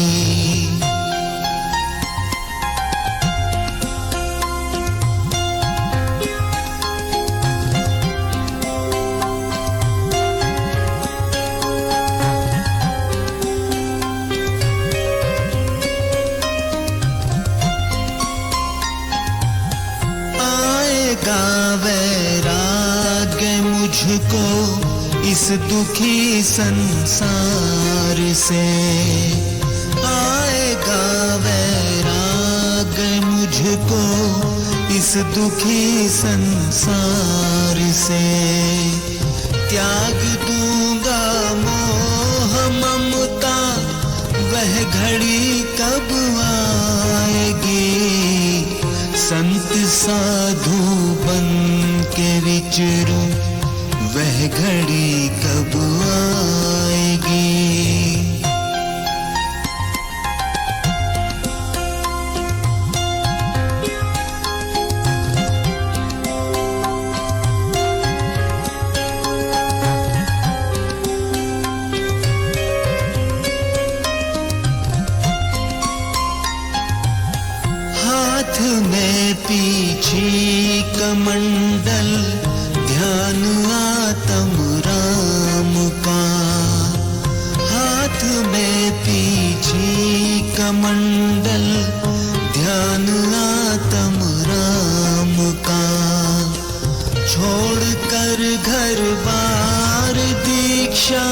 वैराग्य मुझको इस दुखी संसार से, आएगा वैराग्य मुझको इस दुखी संसार से। त्याग दूंगा मोह ममता, वह घड़ी कब आएगी। संत साधु बन के विचरो, वह घड़ी कब आएगी। हाथ में पीछे कमंडल, ध्यान आत्म राम का। हाथ में पीछे कमंडल, ध्यान आत्म राम का। छोड़ कर घर बार दीक्षा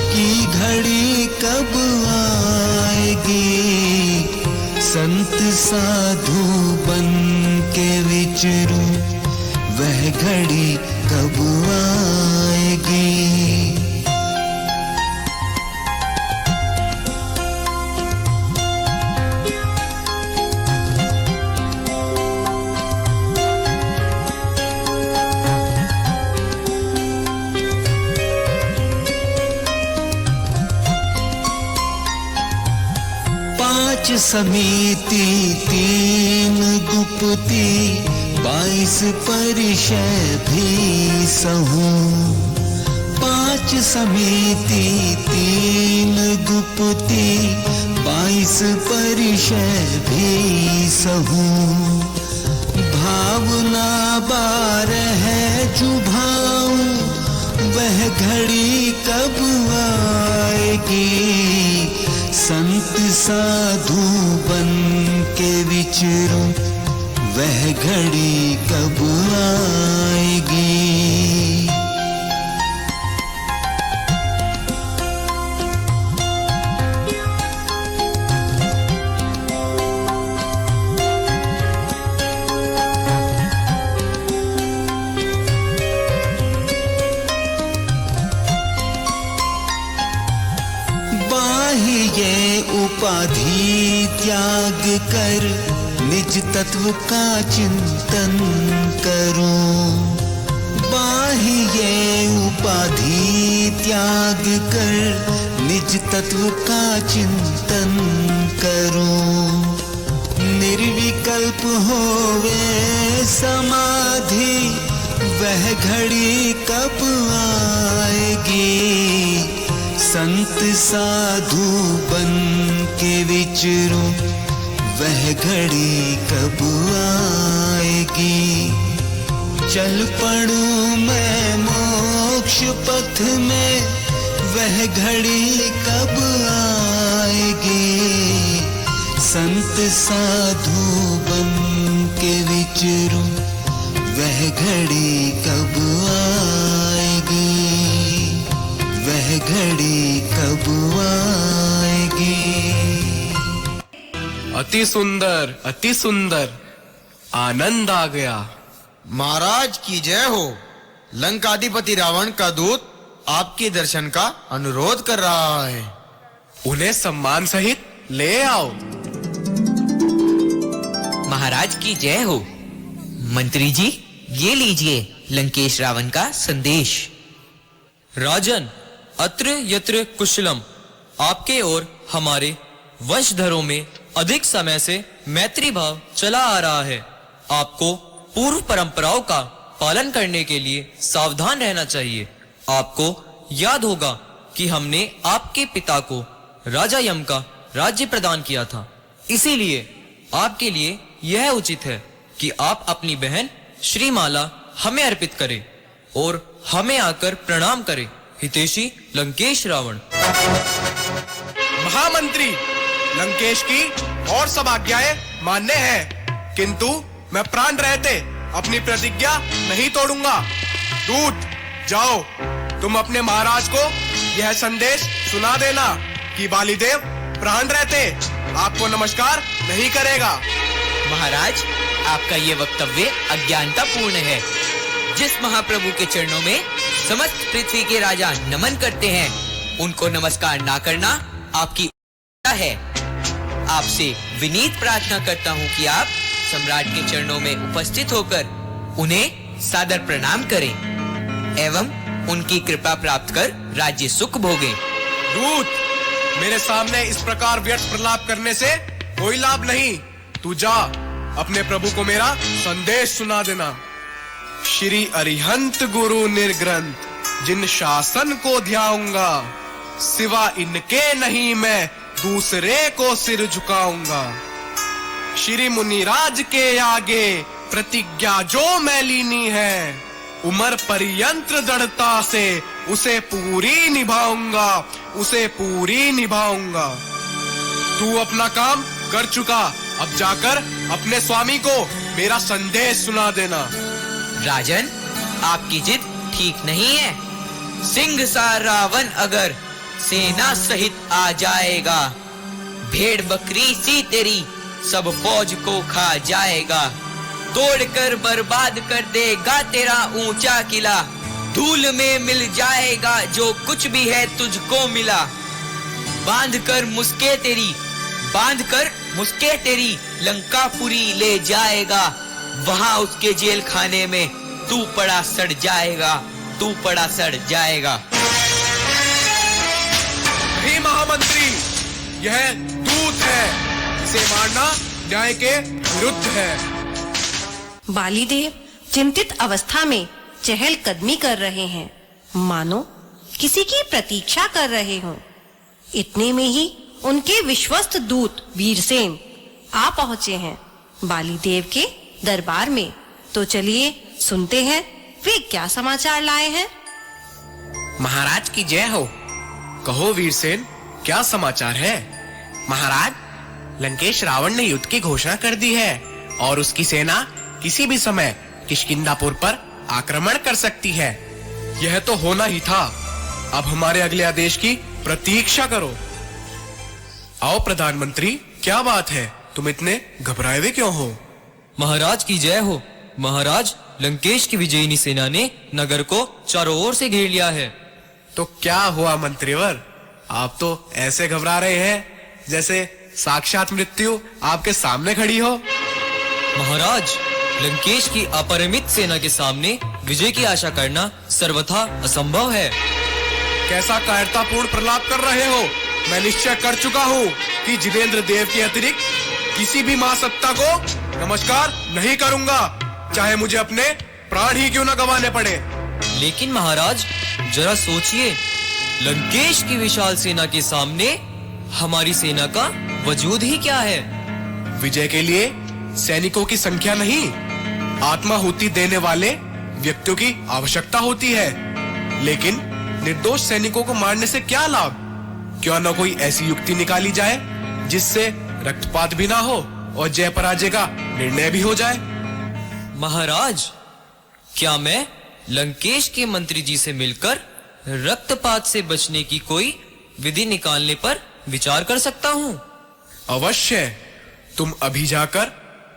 की घड़ी कब आएगी। संत साधु बन विचरूं, वह घड़ी कब आएगी। पांच समिति तीन गुप्ती 22 परिषय भी सहूं। पांच समिति तीन गुप्ती 22 परिषय भी सहूं। भावना 12 जुभाऊं, वह घड़ी कब आएगी। संत साधु बन के विचरूं, वह घड़ी कब आएगी। बाह्य उपाधि त्याग कर निज तत्व का चिंतन करूं। बाह्य उपाधि त्याग कर निज तत्व का चिंतन करूं। निर्विकल्प होवे समाधि, वह घड़ी कब आएगी। संत साधु बन के विचरूं, वह घड़ी कब आएगी। चल पड़ूं मैं मोक्ष पथ में, वह घड़ी कब आएगी। संत साधु बन के विचरूं, वह घड़ी कब आएगी। वह घड़ी कब आएगी। अति सुंदर, अति सुंदर, आनंद आ गया। महाराज की जय हो। लंकाधिपति रावण का दूत आपके दर्शन का अनुरोध कर रहा है। उन्हें सम्मान सहित ले आओ। महाराज की जय हो। मंत्री जी, ये लीजिए लंकेश रावण का संदेश। राजन, अत्र यत्र कुशलम, आपके और हमारे वंशधरों में अधिक समय से मैत्री भाव चला आ रहा है। आपको पूर्व परंपराओं का पालन करने के लिए सावधान रहना चाहिए। आपको याद होगा कि हमने आपके पिता को राजा यम का राज्य प्रदान किया था। इसीलिए आपके लिए यह उचित है कि आप अपनी बहन श्रीमाला हमें अर्पित करें और हमें आकर प्रणाम करें। हितेशी लंकेश रावण। महामंत्री, लंकेश की और सब आज्ञाएं मान्य हैं, किंतु मैं प्राण रहते अपनी प्रतिज्ञा नहीं तोड़ूंगा। दूत, जाओ, तुम अपने महाराज को यह संदेश सुना देना कि बालीदेव प्राण रहते आपको नमस्कार नहीं करेगा। महाराज, आपका ये वक्तव्य अज्ञानतापूर्ण है। जिस महाप्रभु के चरणों में समस्त पृथ्वी के राजा नमन करते हैं, उनको नमस्कार ना करना आपकी है। आपसे विनीत प्रार्थना करता हूँ कि आप सम्राट के चरणों में उपस्थित होकर उन्हें सादर प्रणाम करें एवं उनकी कृपा प्राप्त कर राज्य सुख भोगें। दूत, मेरे सामने इस प्रकार व्यर्थ प्रलाप करने से कोई लाभ नहीं। तू जा, अपने प्रभु को मेरा संदेश सुना देना। श्री अरिहंत गुरु निर्ग्रंथ जिन शासन को ध्याऊंगा, सिवा इनके नहीं मैं दूसरे को सिर झुकाऊंगा। श्री मुनिराज के आगे प्रतिज्ञा जो मैं लीनी है, उमर पर्यंत दृढ़ता से उसे पूरी निभाऊंगा, उसे पूरी निभाऊंगा। तू अपना काम कर चुका, अब जाकर अपने स्वामी को मेरा संदेश सुना देना। राजन, आपकी जिद ठीक नहीं है। सिंह सा रावण अगर सेना सहित आ जाएगा, भेड़ बकरी सी तेरी सब फौज को खा जाएगा। तोड़कर बर्बाद कर देगा तेरा ऊंचा किला। धूल में मिल जाएगा जो कुछ भी है तुझको मिला। बांध कर मुस्के तेरी लंकापुरी ले जाएगा। वहां उसके जेल खाने में तू पड़ा सड़ जाएगा। नहीं महामंत्री, यह दूत है, इसे मारना न्याय के विरुद्ध है। बालीदेव चिंतित अवस्था में चहलकदमी कर रहे हैं, मानो किसी की प्रतीक्षा कर रहे हों। इतने में ही उनके विश्वस्त दूत वीरसेन आ पहुंचे हैं बालीदेव के दरबार में। तो चलिए सुनते हैं वे क्या समाचार लाए हैं। महाराज की जय हो। कहो वीरसेन, क्या समाचार है? महाराज, लंकेश रावण ने युद्ध की घोषणा कर दी है और उसकी सेना किसी भी समय किष्किंधापुर पर आक्रमण कर सकती है। यह तो होना ही था। अब हमारे अगले आदेश की प्रतीक्षा करो। आओ प्रधानमंत्री, क्या बात है? तुम इतने घबराए हुए क्यों हो? महाराज की जय हो। महाराज, लंकेश की विजयिनी सेना ने नगर को चारों ओर से घेर लिया है। तो क्या हुआ मंत्रीवर? आप तो ऐसे घबरा रहे हैं जैसे साक्षात मृत्यु आपके सामने खड़ी हो। महाराज, लंकेश की अपरिमित सेना के सामने विजय की आशा करना सर्वथा असंभव है। कैसा कायरतापूर्ण प्रलाप कर रहे हो? मैं निश्चय कर चुका हूँ कि जितेंद्र देव के अतिरिक्त किसी भी महासत्ता को नमस्कार नहीं करूंगा, चाहे मुझे अपने प्राण ही क्यों न गंवाने पड़े। लेकिन महाराज, जरा सोचिए, लंकेश की विशाल सेना के सामने हमारी सेना का वजूद ही क्या है? विजय के लिए सैनिकों की संख्या नहीं, आत्माहुति देने वाले व्यक्तियों की आवश्यकता होती है। लेकिन निर्दोष सैनिकों को मारने से क्या लाभ? क्यों न कोई ऐसी युक्ति निकाली जाए जिससे रक्तपात भी ना हो और जय पराजय का निर्णय भी हो जाए। महाराज, क्या मैं लंकेश के मंत्री जी से मिलकर रक्तपात से बचने की कोई विधि निकालने पर विचार कर सकता हूँ? अवश्य। तुम अभी जाकर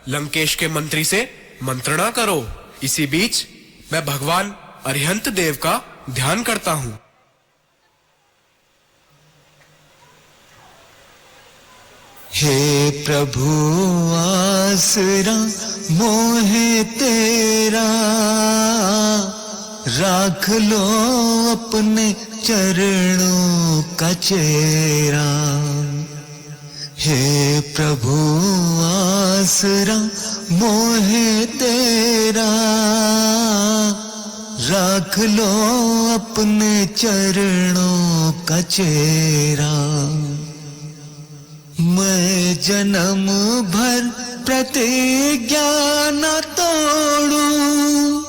लंकेश के मंत्री से मंत्रणा करो। इसी बीच मैं भगवान अरिहंत देव का ध्यान करता हूँ। हे प्रभु आसरा मोहे तेरा, राख लो अपने चरणों का चेहरा। हे प्रभु आसरा मोहे तेरा, राख लो अपने चरणों का चेहरा। मैं जन्म भर प्रतिज्ञा न तोड़ूं,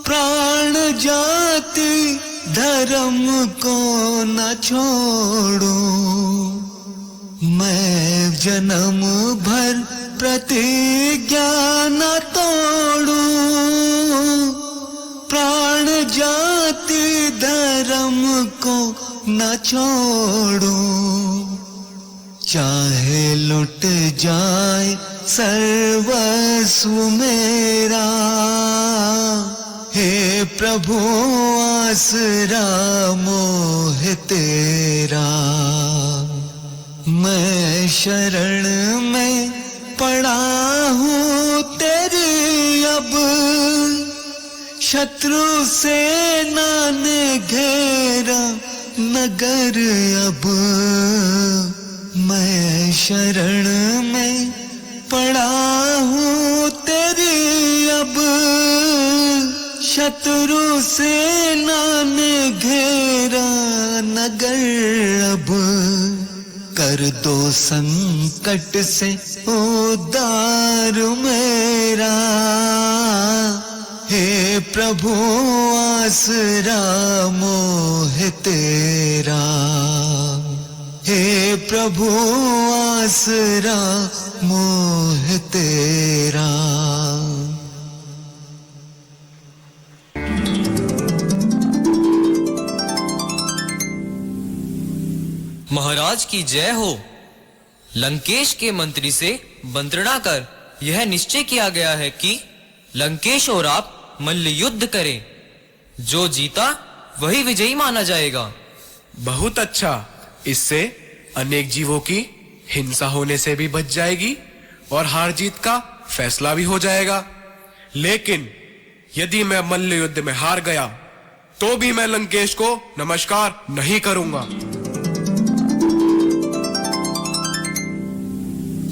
प्राण जाति धर्म को न छोड़ूं। मैं जन्म भर प्रतिज्ञा न तोड़ूं, प्राण जाति धर्म को न छोड़ूं। चाहे लुट जाए सर्वस्व मेरा, हे प्रभु आसरा मोह तेरा। मैं शरण में पड़ा हूँ तेरी अब, शत्रु सेना ने घेरा नगर अब। मैं शरण में पड़ा हूँ तेरी अब, शत्रु सेना ने घेरा नगर अब। कर दो संकट से उद्धार मेरा, हे प्रभु आसरा मोह तेरा। हे प्रभु आसरा मोह तेरा। महाराज की जय हो। लंकेश के मंत्री से मंत्रणा कर यह निश्चय किया गया है कि लंकेश और आप मल्ल युद्ध करें। जो जीता वही विजयी माना जाएगा। बहुत अच्छा, इससे अनेक जीवों की हिंसा होने से भी बच जाएगी और हार जीत का फैसला भी हो जाएगा। लेकिन यदि मैं मल्ल युद्ध में हार गया तो भी मैं लंकेश को नमस्कार नहीं करूंगा।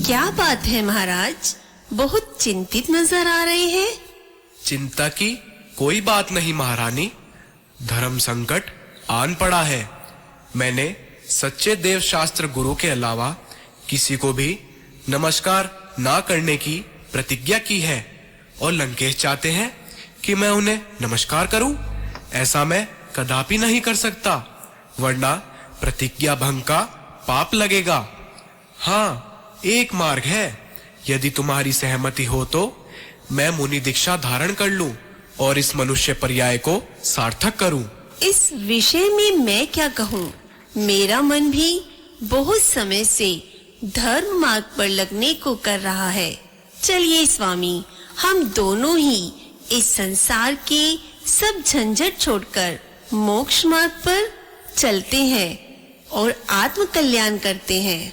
क्या बात है महाराज, बहुत चिंतित नजर आ रहे हैं। चिंता की कोई बात नहीं महारानी, धर्म संकट आन पड़ा है। मैंने सच्चे देव शास्त्र गुरु के अलावा किसी को भी नमस्कार ना करने की प्रतिज्ञा की है और लंकेश चाहते हैं कि मैं उन्हें नमस्कार करूं। ऐसा मैं कदापि नहीं कर सकता, वरना प्रतिज्ञा भंग का पाप लगेगा। हाँ, एक मार्ग है, यदि तुम्हारी सहमति हो तो मैं मुनि दीक्षा धारण कर लूं और इस मनुष्य पर्याय को सार्थक करूं। इस विषय में मैं क्या कहूँ, मेरा मन भी बहुत समय से धर्म मार्ग पर लगने को कर रहा है। चलिए स्वामी, हम दोनों ही इस संसार के सब झंझट छोड़कर मोक्ष मार्ग पर चलते हैं और आत्म कल्याण करते हैं।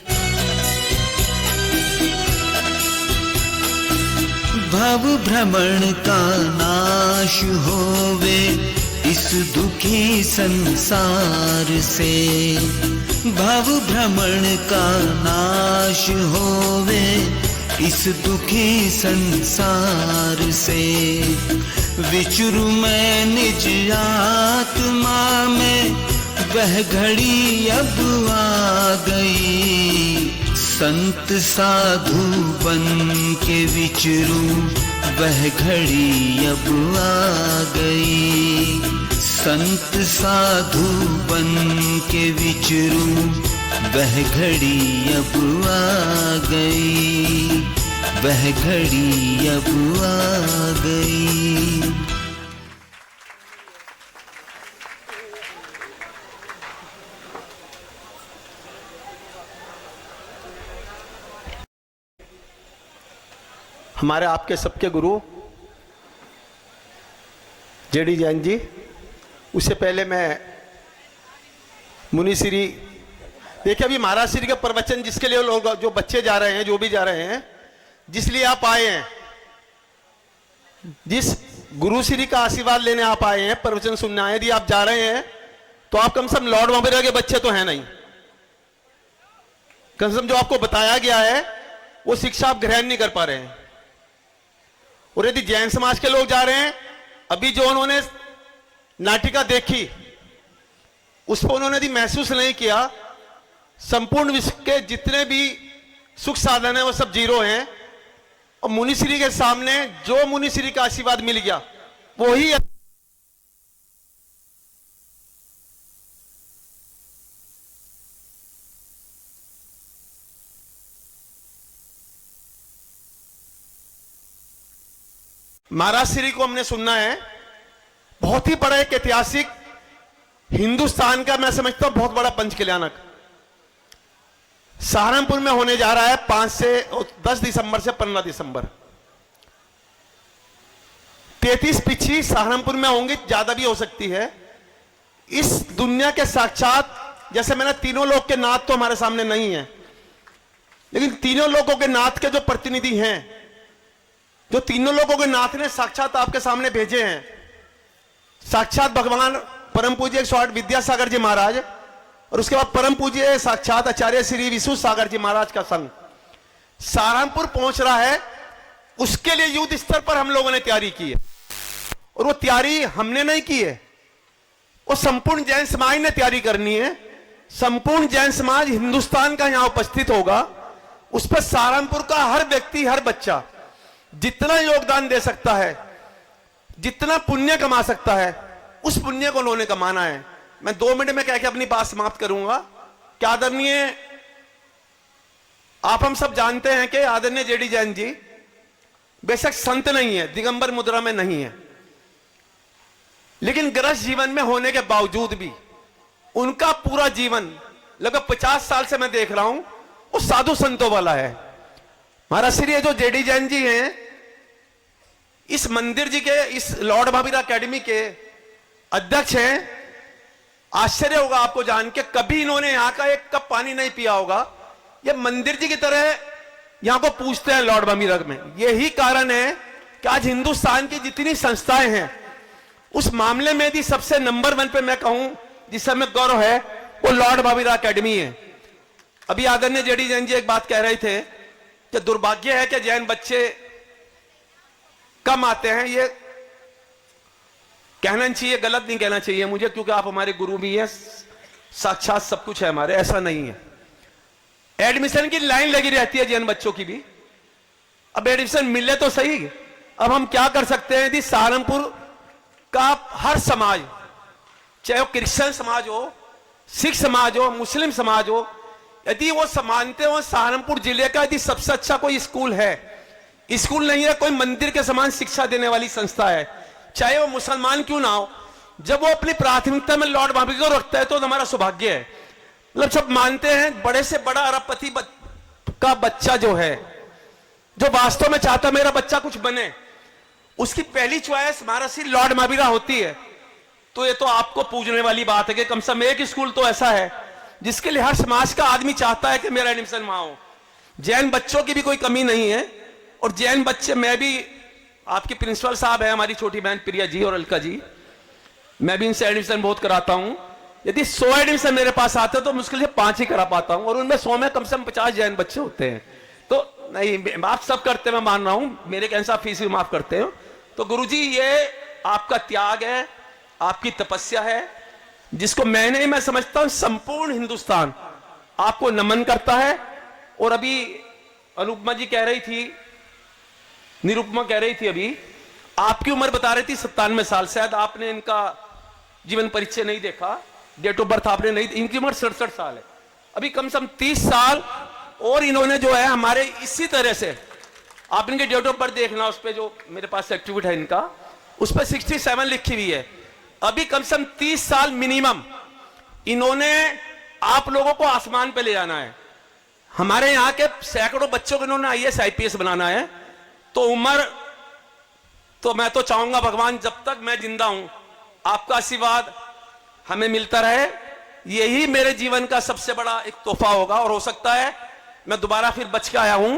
भव भ्रमण का नाश होवे इस दुखी संसार से। भव भ्रमण का नाश होवे इस दुखी संसार से। विचरू मैं निज आत्मा में, वह घड़ी अब आ गई। संत साधु बन के विचरूं, वह घड़ी अब आ गई। संत साधु बन के विचरूं, वह घड़ी अब आ गई। वह घड़ी अब आ गई। हमारे आपके सबके गुरु जेडी जैन जी, उससे पहले मैं मुनि श्री, देखिए अभी महाराज श्री के प्रवचन जिसके लिए लोग, जो बच्चे जा रहे हैं, जो भी जा रहे हैं, जिसलिए आप आए हैं, जिस गुरु श्री का आशीर्वाद लेने आप आए हैं, प्रवचन सुनने आए, यदि आप जा रहे हैं तो आप कम से कम लॉर्ड वहां के बच्चे तो हैं नहीं। कम से कम जो आपको बताया गया है वो शिक्षा आप ग्रहण नहीं कर पा रहे हैं। और यदि जैन समाज के लोग जा रहे हैं, अभी जो उन्होंने नाटिका देखी उस पर उन्होंने यदि महसूस नहीं किया, संपूर्ण विश्व के जितने भी सुख साधन है वो सब जीरो हैं, और मुनिश्री के सामने जो मुनिश्री का आशीर्वाद मिल गया वो ही। महाराज श्री को हमने सुनना है, बहुत ही बड़ा एक ऐतिहासिक हिंदुस्तान का मैं समझता हूं बहुत बड़ा पंचकल्याणक सहारनपुर में होने जा रहा है 10 दिसंबर से 15 दिसंबर। 33 पिछी सहारनपुर में होंगी, ज्यादा भी हो सकती है। इस दुनिया के साक्षात, जैसे मैंने तीनों लोक के नाथ तो हमारे सामने नहीं है, लेकिन तीनों लोकों के नाथ के जो प्रतिनिधि हैं, जो तीनों लोगों के नाथ ने साक्षात आपके सामने भेजे हैं, साक्षात भगवान परम पूज्य 108 विद्यासागर जी महाराज, और उसके बाद परम पूज्य साक्षात आचार्य श्री विशु सागर जी महाराज का संघ सहारनपुर पहुंच रहा है। उसके लिए युद्ध स्तर पर हम लोगों ने तैयारी की है, और वो तैयारी हमने नहीं की है, वो संपूर्ण जैन समाज ने तैयारी करनी है। संपूर्ण जैन समाज हिंदुस्तान का यहां उपस्थित होगा, उस पर सहारनपुर का हर व्यक्ति, हर बच्चा जितना योगदान दे सकता है, जितना पुण्य कमा सकता है, उस पुण्य को उन्होंने कमाना है। मैं 2 मिनट में कह के अपनी बात समाप्त करूंगा। क्या आदरणीय, आप हम सब जानते हैं कि आदरणीय जेडी जैन जी बेशक संत नहीं है, दिगंबर मुद्रा में नहीं है, लेकिन गृहस्थ जीवन में होने के बावजूद भी उनका पूरा जीवन लगभग 50 साल से मैं देख रहा हूं वो साधु संतों वाला है। महाराज श्री जो जेडी जैन जी हैं, इस इस मंदिर जी के, इस लॉर्ड महावीर अकेडमी के अध्यक्ष हैं। आश्चर्य होगा आपको जान के, कभी इन्होंने यहाँ का एक कप पानी नहीं पिया होगा। ये मंदिर जी की तरह यहाँ को पूछते हैं लॉर्ड महावीर में। यही कारण है कि आज हिंदुस्तान की जितनी संस्थाएं हैं उस मामले में भी सबसे नंबर 1 पे मैं कहूं जिस समय गौरव है वो लॉर्ड महावीर अकेडमी है। अभी आदरणीय जेडी जैन जी एक बात कह रहे थे कि दुर्भाग्य है कि जैन बच्चे कम आते हैं। ये कहना चाहिए, गलत नहीं कहना चाहिए मुझे, क्योंकि आप हमारे गुरु भी हैं, साक्षात सब कुछ है हमारे, ऐसा नहीं है। एडमिशन की लाइन लगी रहती है जैन बच्चों की भी। अब एडमिशन मिले तो सही। अब हम क्या कर सकते हैं यदि सहारनपुर का हर समाज, चाहे वो क्रिश्चियन समाज हो, सिख समाज हो, मुस्लिम समाज हो, यदि वो मानते हो सहारनपुर जिले का यदि सबसे अच्छा कोई स्कूल है, स्कूल नहीं है, कोई मंदिर के समान शिक्षा देने वाली संस्था है, चाहे वो मुसलमान क्यों ना हो, जब वो अपनी प्राथमिकता में लॉर्ड महावीर को रखता है तो हमारा सौभाग्य है। मतलब सब मानते हैं बड़े से बड़ा अरबपति का बच्चा जो है, जो वास्तव में चाहता मेरा बच्चा कुछ बने, उसकी पहली चॉइस महर्षि लॉर्ड महावीर होती है। तो ये तो आपको पूछने वाली बात है कि कम से कम एक स्कूल तो ऐसा है जिसके लिए हर समाज का आदमी चाहता है कि मेरा एडमिशन वहां हो। जैन बच्चों की भी कोई कमी नहीं है, और जैन बच्चे, मैं भी, आपके प्रिंसिपल साहब है हमारी छोटी बहन प्रिया जी और अलका जी, मैं भी इनसे एडमिशन बहुत कराता हूं। यदि 100 एडमिशन मेरे पास आते तो मुश्किल से 5 ही करा पाता हूं, और उनमें 100 में कम से कम 50 जैन बच्चे होते हैं। तो नहीं, माफ सब करते हैं, मैं मान रहा हूं, मेरे के अनुसार फीस भी माफ करते हो। तो गुरुजी ये आपका त्याग है, आपकी तपस्या है, जिसको मैं समझता हूं संपूर्ण हिंदुस्तान आपको नमन करता है। और अभी अनुपमा जी कह रही थी, निरुपमा कह रही थी, अभी आपकी उम्र बता रही थी 97 साल। शायद आपने इनका जीवन परिचय नहीं देखा, डेट ऑफ बर्थ आपने नहीं, इनकी उम्र 67 साल है। अभी कम से कम 30 साल और इन्होंने जो है हमारे इसी तरह से, आप इनके डेट ऑफ बर्थ देखना, उस पर जो मेरे पास सर्टिफिकेट है इनका, उस पर 67 लिखी हुई है। अभी कम से कम 30 साल मिनिमम इन्होंने आप लोगों को आसमान पे ले जाना है। हमारे यहाँ के सैकड़ों बच्चों को इन्होंने IAS IPS बनाना है। तो उम्र तो मैं तो चाहूंगा भगवान जब तक मैं जिंदा हूं आपका आशीर्वाद हमें मिलता रहे। यही मेरे जीवन का सबसे बड़ा एक तोहफा होगा। और हो सकता है मैं दोबारा फिर बच के आया हूं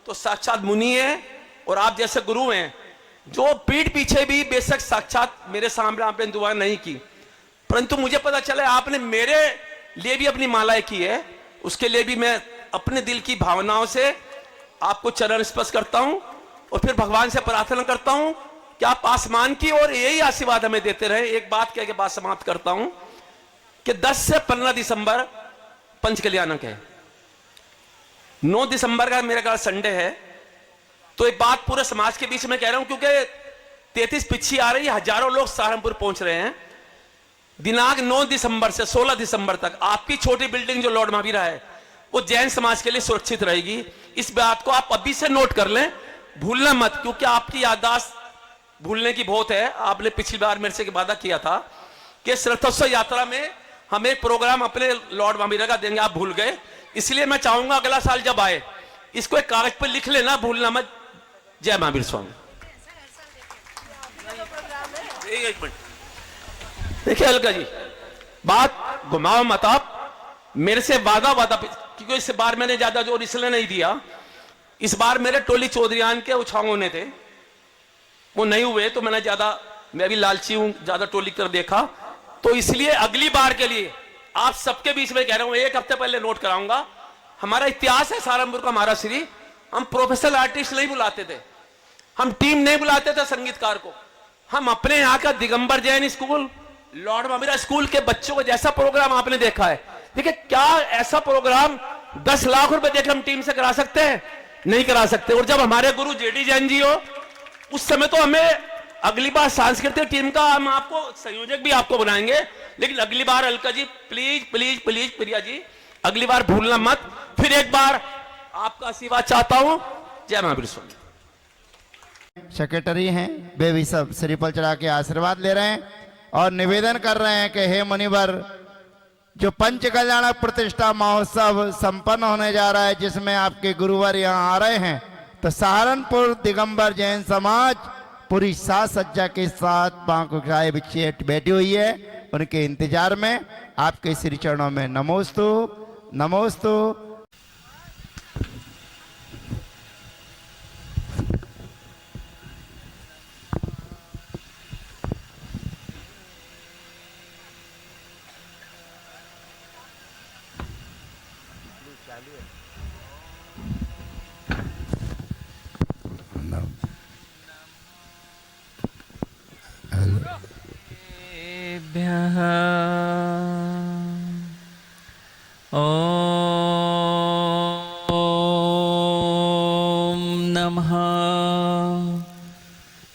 तो साक्षात मुनि है और आप जैसे गुरु हैं, जो पीठ पीछे भी बेशक साक्षात मेरे सामने आपने दुआ नहीं की, परंतु मुझे पता चला आपने मेरे लिए भी अपनी मालाएं की है। उसके लिए भी मैं अपने दिल की भावनाओं से आपको चरण स्पर्श करता हूं और फिर भगवान से प्रार्थना करता हूं कि आप आसमान की ओर यही आशीर्वाद हमें देते रहे। एक बात कह के बात समाप्त करता हूं कि 10 से 15 दिसंबर पंच कल्याणक है, 9 दिसंबर का मेरे ख्याल संडे है। तो एक बात पूरे समाज के बीच में कह रहा हूं, क्योंकि 33 पिछी आ रही है, हजारों लोग सहारनपुर पहुंच रहे हैं। दिनांक 9 दिसंबर से 16 दिसंबर तक आपकी छोटी बिल्डिंग जो लॉर्ड महावीर है वो जैन समाज के लिए सुरक्षित रहेगी। इस बात को आप अभी से नोट कर लें, भूलना मत, क्योंकि आपकी याददाश्त भूलने की बहुत है। आपने पिछली बार मेरे से वादा किया था कि रथोत्सव यात्रा में हमें प्रोग्राम अपने लॉर्ड महावीर का देंगे, आप भूल गए। इसलिए मैं चाहूंगा अगला साल जब आए इसको एक कागज पर लिख लेना, भूलना मत। जय महावीर स्वामी। एक मिनट देखिए अलका जी, बात घुमाओ मत आप, मेरे से वादा क्योंकि इस बार मैंने ज्यादा जोर इसलिए नहीं दिया, इस बार मेरे टोली चौधरीयान के उछांग होने थे, वो नहीं हुए, तो मैंने ज्यादा, मैं भी लालची हूं, ज्यादा टोली की तरफ देखा। तो इसलिए अगली बार के लिए आप सबके बीच में कह रहा हूं, एक हफ्ते पहले नोट कराऊंगा। हमारा इतिहास है सहारनपुर का, हमारा श्री, हम प्रोफेशनल आर्टिस्ट नहीं बुलाते थे, हम टीम नहीं बुलाते थे संगीतकार को, हम अपने यहाँ का Digambar Jain school, Lord Mahavir school के बच्चों को जैसा प्रोग्राम आपने देखा है, देखिए क्या ऐसा प्रोग्राम 10 लाख रुपए देकर हम टीम से करा सकते हैं? नहीं करा सकते। और जब हमारे गुरु जेडी जैन जी हो उस समय तो हमें अगली बार सांस्कृतिक टीम का हम आपको संयोजक भी आपको बनाएंगे, लेकिन अगली बार Alka ji please please please, Priya ji अगली बार भूलना मत। फिर एक बार आपका आशीर्वाद चाहता हूं। जय महावीर स्वामी। सेक्रेटरी हैं वे भी सब श्रीफल चढ़ा के आशीर्वाद ले रहे हैं और निवेदन कर रहे हैं कि हे मुनिवर, जो पंच कल्याणक प्रतिष्ठा महोत्सव संपन्न होने जा रहा है जिसमें आपके गुरुवर यहाँ आ रहे हैं, तो सहारनपुर दिगंबर जैन समाज पूरी साज सज्जा के साथ पांव को उठाए बिछे बैठी हुई है। उनके इंतजार में आपके श्री चरणों में नमोस्तु नमोस्तु। ॐ नमः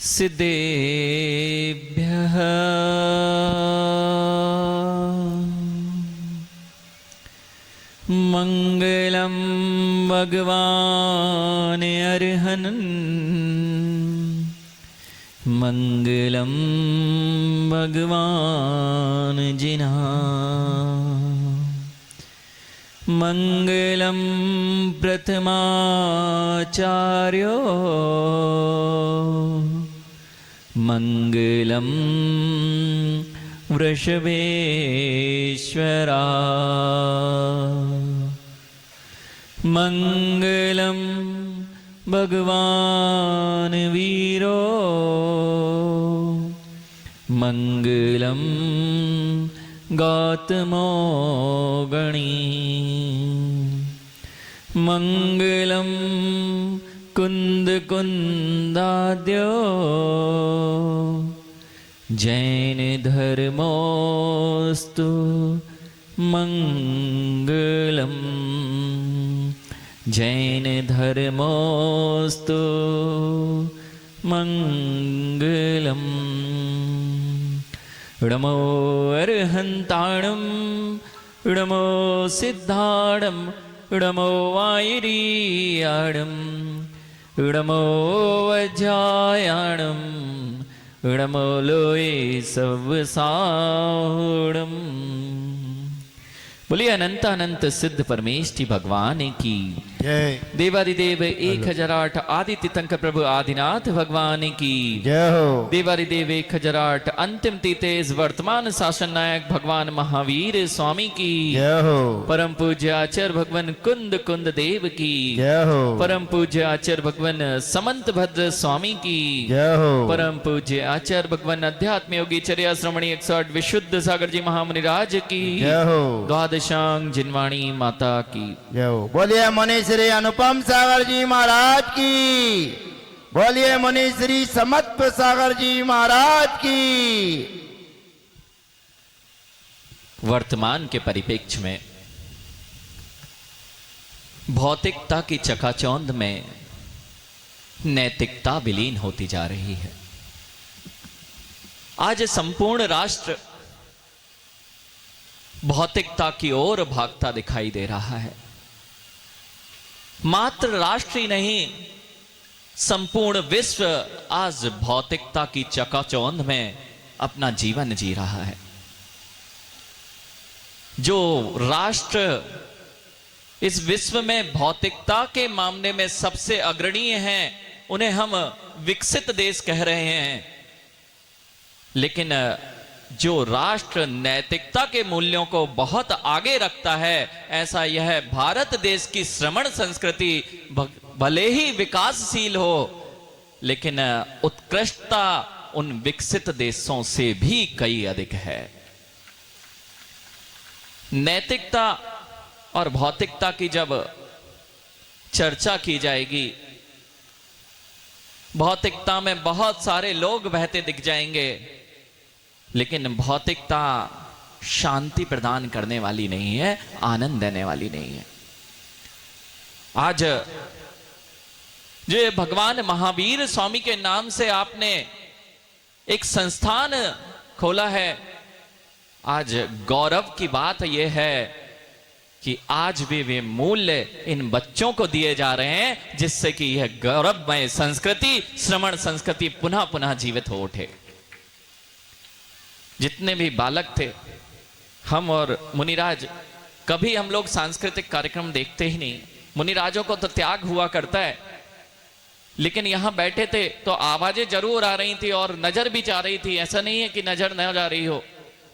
सिद्धेभ्यः। मंगलम भगवान अर्हन् मंगलम भगवान जिना मंगलम प्रथमाचार्यो मंगलम वृषभेश्वरा मंगलम भगवान वीरो मंगलम गौतमो गणी मंगलम कुंद कुंदाद्यो जैन धर्मोस्तु मंगलम जैन धर्मोस्तु मंगलम। नमो अर्हन्ताणं नमो सिद्धाणं नमो वायरीयाणं नमो वज्रायाणं नमो लोये सवसाणम्। बोलिए अनंत अनंत सिद्ध परमेष्टि भगवान की जय। देवादिदेव 1008 आदित्य तंक प्रभु आदिनाथ भगवान की जय हो। देवादिदेव 1008 अंतिम तीतेज वर्तमान शासन नायक भगवान महावीर स्वामी की जय हो। परम पूज्य आचार्य भगवान कुंद कुंद देव की जय हो। परम पूज्य आचार्य भगवान समंत भद्र स्वामी की जय हो। परम पूज्य आचार्य भगवान अध्यात्म योगी चर्या श्रमणी 108 विशुद्ध सागर जी महामुनि राज की जय हो। द्वादशांग जिनवाणी माता की जय हो। बोलिए मुनि श्री अनुपम सागर जी महाराज की। बोलिए मुनि श्री समत्व सागर जी महाराज की। वर्तमान के परिप्रेक्ष्य में भौतिकता की चकाचौंध में नैतिकता विलीन होती जा रही है। आज संपूर्ण राष्ट्र भौतिकता की ओर भागता दिखाई दे रहा है। मात्र राष्ट्र ही नहीं, संपूर्ण विश्व आज भौतिकता की चकाचौंध में अपना जीवन जी रहा है। जो राष्ट्र इस विश्व में भौतिकता के मामले में सबसे अग्रणीय हैं, उन्हें हम विकसित देश कह रहे हैं। लेकिन जो राष्ट्र नैतिकता के मूल्यों को बहुत आगे रखता है, ऐसा यह भारत देश की श्रमण संस्कृति भले ही विकासशील हो, लेकिन उत्कृष्टता उन विकसित देशों से भी कई अधिक है। नैतिकता और भौतिकता की जब चर्चा की जाएगी, भौतिकता में बहुत सारे लोग बहते दिख जाएंगे, लेकिन भौतिकता शांति प्रदान करने वाली नहीं है, आनंद देने वाली नहीं है। आज जो भगवान महावीर स्वामी के नाम से आपने एक संस्थान खोला है, आज गौरव की बात यह है कि आज भी वे मूल्य इन बच्चों को दिए जा रहे हैं, जिससे कि यह गौरवमय संस्कृति, श्रमण संस्कृति पुनः पुनः जीवित हो उठे। जितने भी बालक थे, हम और मुनिराज, कभी हम लोग सांस्कृतिक कार्यक्रम देखते ही नहीं। मुनिराजों को तो त्याग हुआ करता है, लेकिन यहां बैठे थे तो आवाजें जरूर आ रही थी और नजर भी जा रही थी, ऐसा नहीं है कि नजर न जा रही हो।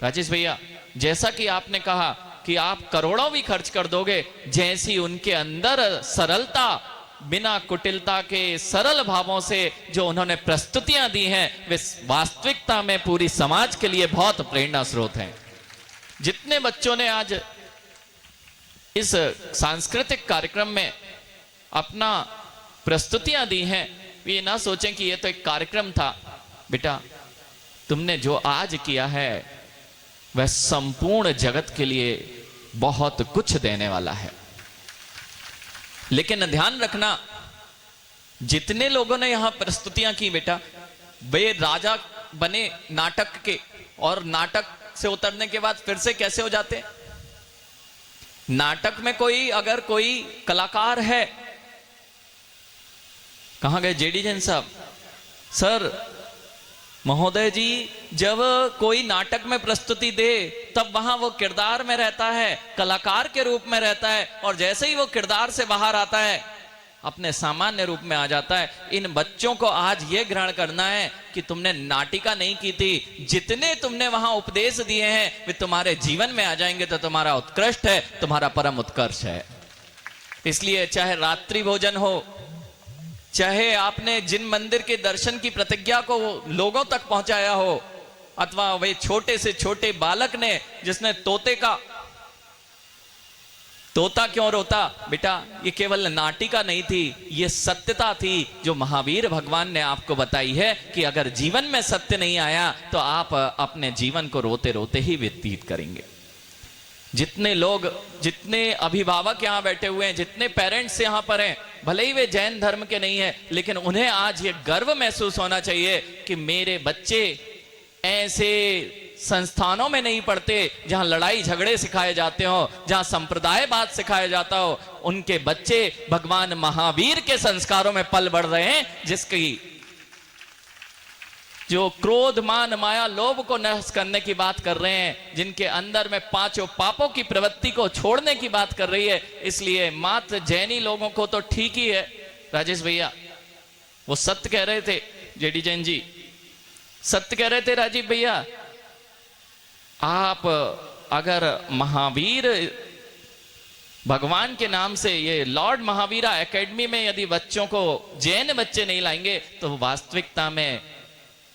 राजेश भैया, जैसा कि आपने कहा कि आप करोड़ों भी खर्च कर दोगे, जैसी उनके अंदर सरलता, बिना कुटिलता के सरल भावों से जो उन्होंने प्रस्तुतियां दी हैं, वे वास्तविकता में पूरी समाज के लिए बहुत प्रेरणा स्रोत हैं। जितने बच्चों ने आज इस सांस्कृतिक कार्यक्रम में अपना प्रस्तुतियां दी हैं, ये ना सोचें कि ये तो एक कार्यक्रम था। बेटा, तुमने जो आज किया है वह संपूर्ण जगत के लिए बहुत कुछ देने वाला है। लेकिन ध्यान रखना, जितने लोगों ने यहां प्रस्तुतियां की बेटा, वे राजा बने नाटक के, और नाटक से उतरने के बाद फिर से कैसे हो जाते? नाटक में अगर कोई कलाकार है, कहां गए जेडी जैन साहब? सर महोदय जी, जब कोई नाटक में प्रस्तुति दे तब वहां वो किरदार में रहता है, कलाकार के रूप में रहता है, और जैसे ही वो किरदार से बाहर आता है अपने सामान्य रूप में आ जाता है। इन बच्चों को आज ये ग्रहण करना है कि तुमने नाटिका नहीं की थी, जितने तुमने वहां उपदेश दिए हैं वे तुम्हारे जीवन में आ जाएंगे तो तुम्हारा उत्कृष्ट है, तुम्हारा परम उत्कर्ष है। इसलिए चाहे रात्रि भोजन हो, चाहे आपने जिन मंदिर के दर्शन की प्रतिज्ञा को लोगों तक पहुंचाया हो, अथवा वे छोटे से छोटे बालक ने जिसने तोता क्यों रोता, बेटा ये केवल नाटिका नहीं थी, ये सत्यता थी जो महावीर भगवान ने आपको बताई है कि अगर जीवन में सत्य नहीं आया तो आप अपने जीवन को रोते रोते ही व्यतीत करेंगे। जितने लोग, जितने अभिभावक यहाँ बैठे हुए हैं, जितने पेरेंट्स यहाँ पर हैं, भले ही वे जैन धर्म के नहीं है, लेकिन उन्हें आज ये गर्व महसूस होना चाहिए कि मेरे बच्चे ऐसे संस्थानों में नहीं पढ़ते जहां लड़ाई झगड़े सिखाए जाते हो, जहां संप्रदायवाद सिखाया जाता हो। उनके बच्चे भगवान महावीर के संस्कारों में पल बढ़ रहे हैं, जिसकी जो क्रोध, मान, माया, लोभ को नष्ट करने की बात कर रहे हैं, जिनके अंदर में पांचों पापों की प्रवृत्ति को छोड़ने की बात कर रही है। इसलिए मात्र जैनी लोगों को तो ठीक ही है। राजेश भैया वो सत्य कह रहे थे, जेडी जैन जी सत्य कह रहे थे। राजीव भैया, आप अगर महावीर भगवान के नाम से ये लॉर्ड महावीरा एकेडमी में यदि बच्चों को, जैन बच्चे नहीं लाएंगे तो वास्तविकता में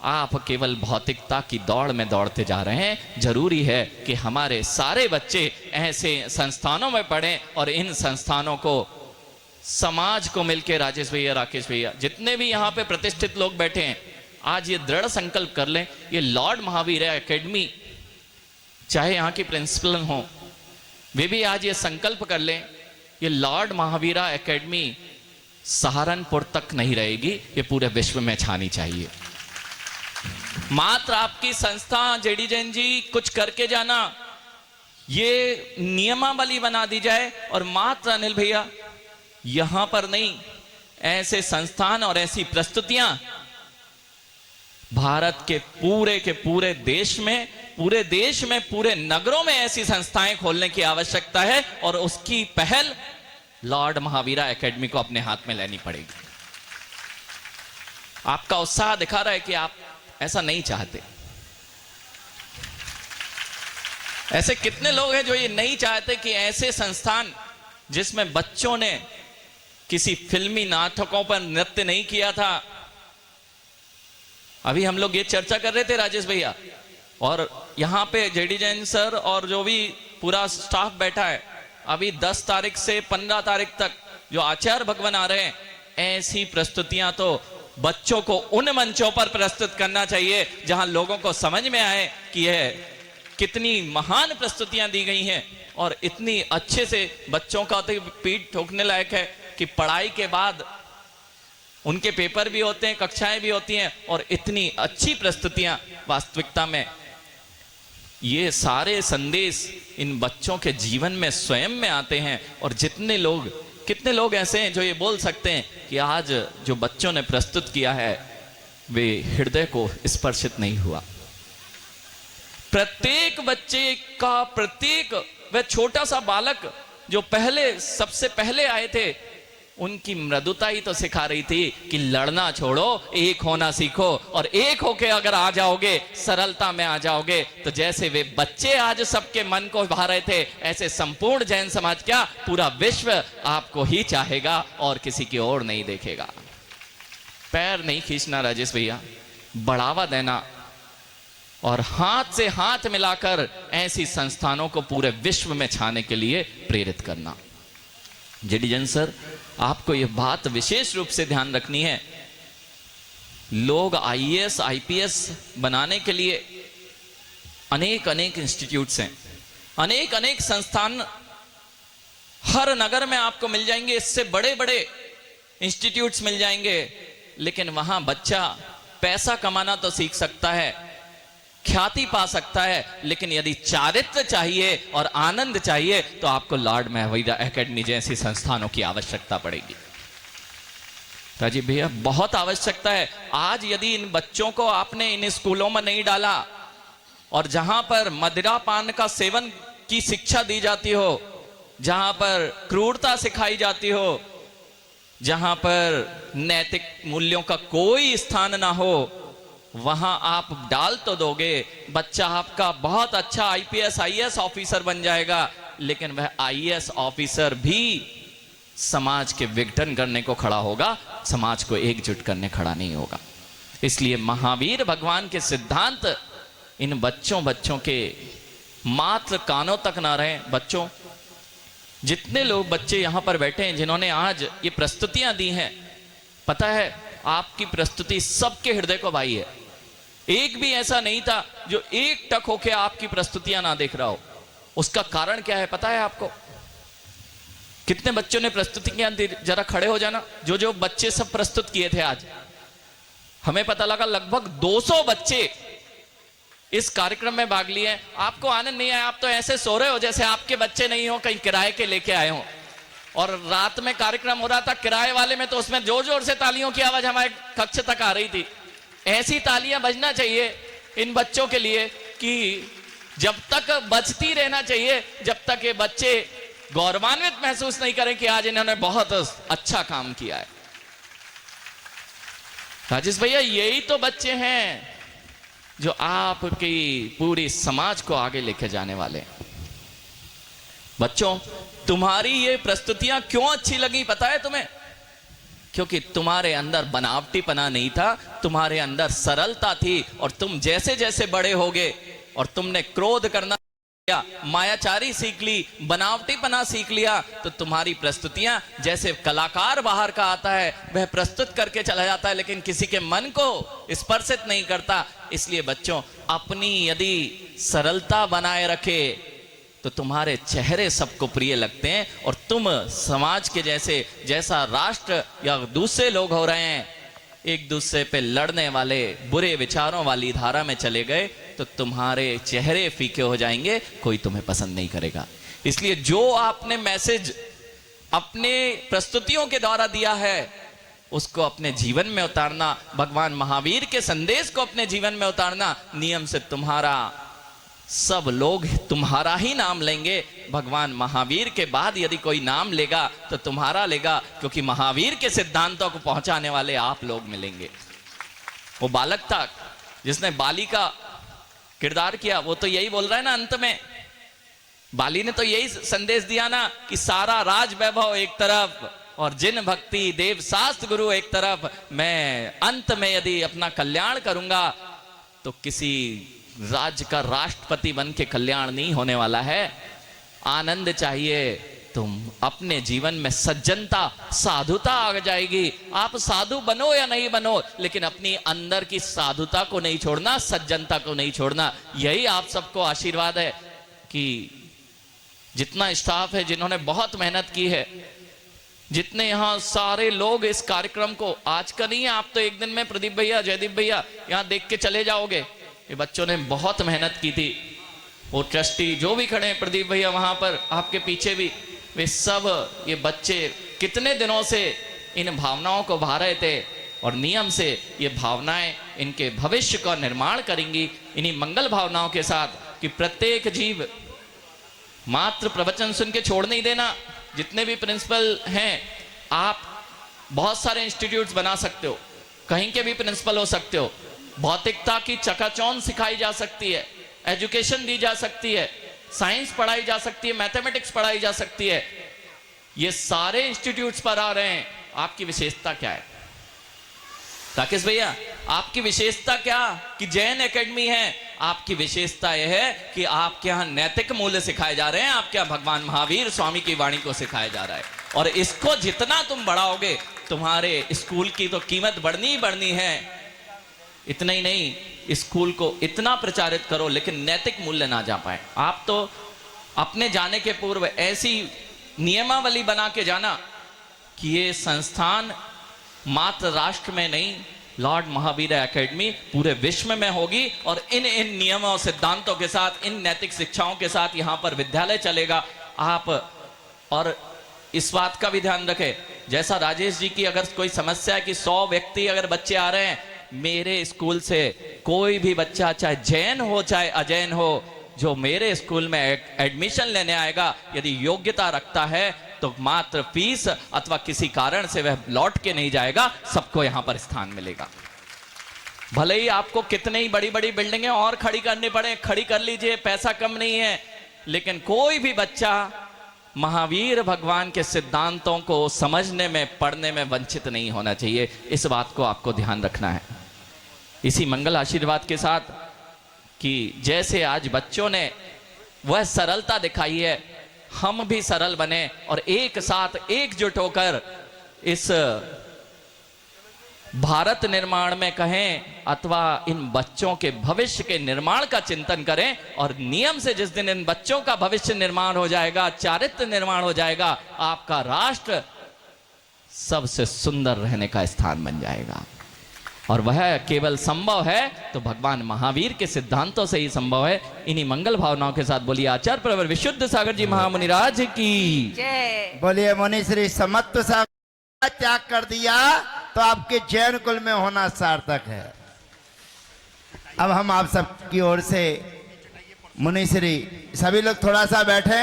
आप केवल भौतिकता की दौड़ में दौड़ते जा रहे हैं। जरूरी है कि हमारे सारे बच्चे ऐसे संस्थानों में पढ़ें और इन संस्थानों को समाज को मिलकर, राजेश भैया, राकेश भैया, जितने भी यहाँ पे प्रतिष्ठित लोग बैठे हैं, आज ये दृढ़ संकल्प कर लें, ये लॉर्ड महावीरा एकेडमी, चाहे यहाँ की प्रिंसिपल हो, वे भी आज ये संकल्प कर लें, ये लॉर्ड महावीरा एकेडमी सहारनपुर तक नहीं रहेगी, ये पूरे विश्व में छानी चाहिए। मात्र आपकी संस्था जेडी जैन जी कुछ करके जाना, ये नियमावली बना दी जाए, और मात्र अनिल भैया यहां पर नहीं, ऐसे संस्थान और ऐसी प्रस्तुतियां भारत के पूरे देश में, पूरे नगरों में ऐसी संस्थाएं खोलने की आवश्यकता है, और उसकी पहल लॉर्ड महावीरा एकेडमी को अपने हाथ में लेनी पड़ेगी। आपका उत्साह दिखा रहा है कि आप ऐसा नहीं चाहते। ऐसे कितने लोग हैं जो ये नहीं चाहते कि ऐसे संस्थान जिसमें बच्चों ने किसी फिल्मी नाटकों पर नृत्य नहीं किया था। अभी हम लोग ये चर्चा कर रहे थे राजेश भैया, और यहां पे जेडी जैन सर और जो भी पूरा स्टाफ बैठा है, अभी 10 तारीख से 15 तारीख तक जो आचार्य भगवान आ रहे हैं, ऐसी प्रस्तुतियां तो बच्चों को उन मंचों पर प्रस्तुत करना चाहिए जहां लोगों को समझ में आए कि यह कितनी महान प्रस्तुतियां दी गई हैं, और इतनी अच्छे से बच्चों का तो पीठ ठोकने लायक है कि पढ़ाई के बाद उनके पेपर भी होते हैं, कक्षाएं भी होती हैं, और इतनी अच्छी प्रस्तुतियां। वास्तविकता में ये सारे संदेश इन बच्चों के जीवन में स्वयं में आते हैं, और कितने लोग ऐसे हैं जो ये बोल सकते हैं कि आज जो बच्चों ने प्रस्तुत किया है वे हृदय को स्पर्शित नहीं हुआ। प्रत्येक बच्चे का, वह छोटा सा बालक जो सबसे पहले आए थे, उनकी मृदुता ही तो सिखा रही थी कि लड़ना छोड़ो, एक होना सीखो, और एक होके अगर आ जाओगे, सरलता में आ जाओगे, तो जैसे वे बच्चे आज सबके मन को भा रहे थे, ऐसे संपूर्ण जैन समाज क्या पूरा विश्व आपको ही चाहेगा और किसी की ओर नहीं देखेगा। पैर नहीं खींचना राजेश भैया, बढ़ावा देना और हाथ से हाथ मिलाकर ऐसी संस्थानों को पूरे विश्व में छाने के लिए प्रेरित करना। जेडी जैन सर, आपको यह बात विशेष रूप से ध्यान रखनी है, लोग आईएएस आईपीएस बनाने के लिए अनेक अनेक इंस्टीट्यूट्स हैं, अनेक अनेक संस्थान हर नगर में आपको मिल जाएंगे, इससे बड़े बड़े इंस्टीट्यूट्स मिल जाएंगे, लेकिन वहां बच्चा पैसा कमाना तो सीख सकता है, ख्याति पा सकता है, लेकिन यदि चारित्र चाहिए और आनंद चाहिए तो आपको लॉर्ड महवीरा एकेडमी जैसी संस्थानों की आवश्यकता पड़ेगी। राजीव भैया, बहुत आवश्यकता है। आज यदि इन बच्चों को आपने इन स्कूलों में नहीं डाला और जहां पर मदिरा पान का सेवन की शिक्षा दी जाती हो, जहां पर क्रूरता सिखाई जाती हो, जहां पर नैतिक मूल्यों का कोई स्थान ना हो, वहां आप डाल तो दोगे, बच्चा आपका बहुत अच्छा आईपीएस आईएएस ऑफिसर बन जाएगा, लेकिन वह आईएएस ऑफिसर भी समाज के विघटन करने को खड़ा होगा, समाज को एकजुट करने खड़ा नहीं होगा। इसलिए महावीर भगवान के सिद्धांत इन बच्चों के मात्र कानों तक ना रहे। बच्चों, जितने लोग बच्चे यहां पर बैठे हैं जिन्होंने आज ये प्रस्तुतियां दी हैं, पता है आपकी प्रस्तुति सबके हृदय को भाई है। एक भी ऐसा नहीं था जो एक टक होके आपकी प्रस्तुतियां ना देख रहा हो। उसका कारण क्या है पता है आपको? कितने बच्चों ने प्रस्तुतियां दी? जरा खड़े हो जाना। जो बच्चे सब प्रस्तुत किए थे आज, हमें पता लगा लगभग 200 बच्चे इस कार्यक्रम में भाग लिए। आपको आनंद नहीं आया? आप तो ऐसे सो रहे हो जैसे आपके बच्चे नहीं हो, कहीं किराए के लेके आए हो। और रात में कार्यक्रम हो रहा था किराए वाले में, तो उसमें जोर जोर से तालियों की आवाज हमारे कक्ष तक आ रही थी। ऐसी तालियां बजना चाहिए इन बच्चों के लिए कि जब तक बजती रहना चाहिए, जब तक ये बच्चे गौरवान्वित महसूस नहीं करें कि आज इन्होंने बहुत अच्छा काम किया है। राजेश भैया, यही तो बच्चे हैं जो आपकी पूरी समाज को आगे लेके जाने वाले हैं। बच्चों, तुम्हारी ये प्रस्तुतियां क्यों अच्छी लगी पता है तुम्हें? क्योंकि तुम्हारे अंदर बनावटीपना नहीं था, तुम्हारे अंदर सरलता थी। और तुम जैसे जैसे बड़े होगे और तुमने क्रोध करना, मायाचारी सीख ली, बनावटीपना सीख लिया, तो तुम्हारी प्रस्तुतियां जैसे कलाकार बाहर का आता है वह प्रस्तुत करके चला जाता है, लेकिन किसी के मन को स्पर्शित नहीं करता। इसलिए बच्चों, अपनी यदि सरलता बनाए रखे तो तुम्हारे चेहरे सबको प्रिय लगते हैं, और तुम समाज के जैसा राष्ट्र या दूसरे लोग हो रहे हैं, एक दूसरे पे लड़ने वाले बुरे विचारों वाली धारा में चले गए तो तुम्हारे चेहरे फीके हो जाएंगे, कोई तुम्हें पसंद नहीं करेगा। इसलिए जो आपने मैसेज अपने प्रस्तुतियों के द्वारा दिया है उसको अपने जीवन में उतारना, भगवान महावीर के संदेश को अपने जीवन में उतारना। नियम से तुम्हारा सब लोग तुम्हारा ही नाम लेंगे। भगवान महावीर के बाद यदि कोई नाम लेगा तो तुम्हारा लेगा, क्योंकि महावीर के सिद्धांतों को पहुंचाने वाले आप लोग मिलेंगे। वो बालक था जिसने बाली का किरदार किया, वो तो यही बोल रहा है ना अंत में। बाली ने तो यही संदेश दिया ना कि सारा राज वैभव एक तरफ और जिन भक्ति देव शास्त्र गुरु एक तरफ, मैं अंत में यदि अपना कल्याण करूंगा तो किसी राज्य का राष्ट्रपति बन के कल्याण नहीं होने वाला है। आनंद चाहिए, तुम अपने जीवन में सज्जनता, साधुता आ जाएगी। आप साधु बनो या नहीं बनो, लेकिन अपनी अंदर की साधुता को नहीं छोड़ना, सज्जनता को नहीं छोड़ना। यही आप सबको आशीर्वाद है कि जितना स्टाफ है जिन्होंने बहुत मेहनत की है, जितने यहाँ सारे लोग इस कार्यक्रम को, आज का नहीं है, आप तो एक दिन में प्रदीप भैया, जयदीप भैया यहाँ देख के चले जाओगे। ये बच्चों ने बहुत मेहनत की थी। वो ट्रस्टी जो भी खड़े हैं, प्रदीप भैया वहां पर आपके पीछे भी, वे सब ये बच्चे कितने दिनों से इन भावनाओं को भा रहे थे, और नियम से ये भावनाएं इनके भविष्य का निर्माण करेंगी, इन्हीं मंगल भावनाओं के साथ कि प्रत्येक जीव मात्र प्रवचन सुन के छोड़ नहीं देना। जितने भी प्रिंसिपल हैं, आप बहुत सारे इंस्टीट्यूट्स बना सकते हो, कहीं के भी प्रिंसिपल हो सकते हो, भौतिकता की चकाचौंध सिखाई जा सकती है, एजुकेशन दी जा सकती है, साइंस पढ़ाई जा सकती है, मैथमेटिक्स पढ़ाई जा सकती है। ये सारे इंस्टीट्यूट्स पर आ रहे हैं, आपकी विशेषता क्या है? राकेश भैया, आपकी विशेषता क्या कि जैन एकेडमी है? आपकी विशेषता यह है कि आपके यहाँ नैतिक मूल्य सिखाए जा रहे हैं, आपके यहाँ भगवान महावीर स्वामी की वाणी को सिखाया जा रहा है। और इसको जितना तुम बढ़ाओगे, तुम्हारे स्कूल की तो कीमत बढ़नी ही बढ़नी है। इतना ही नहीं, स्कूल को इतना प्रचारित करो लेकिन नैतिक मूल्य ना जा पाए। आप तो अपने जाने के पूर्व ऐसी नियमावली बना के जाना कि ये संस्थान मात्र राष्ट्र में नहीं, लॉर्ड महावीर एकेडमी पूरे विश्व में होगी। और इन नियमों सिद्धांतों के साथ, इन नैतिक शिक्षाओं के साथ यहाँ पर विद्यालय चलेगा। आप और इस बात का भी ध्यान रखें, जैसा राजेश जी की अगर कोई समस्या है कि 100 व्यक्ति अगर बच्चे आ रहे हैं, मेरे स्कूल से कोई भी बच्चा चाहे जैन हो चाहे अजैन हो, जो मेरे स्कूल में एडमिशन लेने आएगा, यदि योग्यता रखता है तो मात्र फीस अथवा किसी कारण से वह लौट के नहीं जाएगा, सबको यहां पर स्थान मिलेगा। भले ही आपको कितने ही बड़ी बड़ी बिल्डिंगें और खड़ी करनी पड़े, खड़ी कर लीजिए, पैसा कम नहीं है, लेकिन कोई भी बच्चा महावीर भगवान के सिद्धांतों को समझने में, पढ़ने में वंचित नहीं होना चाहिए। इस बात को आपको ध्यान रखना है। इसी मंगल आशीर्वाद के साथ कि जैसे आज बच्चों ने वह सरलता दिखाई है, हम भी सरल बने और एक साथ एकजुट होकर इस भारत निर्माण में कहें अथवा इन बच्चों के भविष्य के निर्माण का चिंतन करें। और नियम से जिस दिन इन बच्चों का भविष्य निर्माण हो जाएगा, चारित्र निर्माण हो जाएगा, आपका राष्ट्र सबसे सुंदर रहने का स्थान बन जाएगा। और वह केवल संभव है तो भगवान महावीर के सिद्धांतों से ही संभव है। इन्हीं मंगल भावनाओं के साथ बोलिए आचार्य प्रवर विशुद्ध सागर जी महामुनिराज की जय। बोलिए मुनि श्री समत्व सागर त्याग कर दिया तो आपके जैन कुल में होना सार्थक है। अब हम आप सब की ओर से मुनि श्री सभी लोग थोड़ा सा बैठे।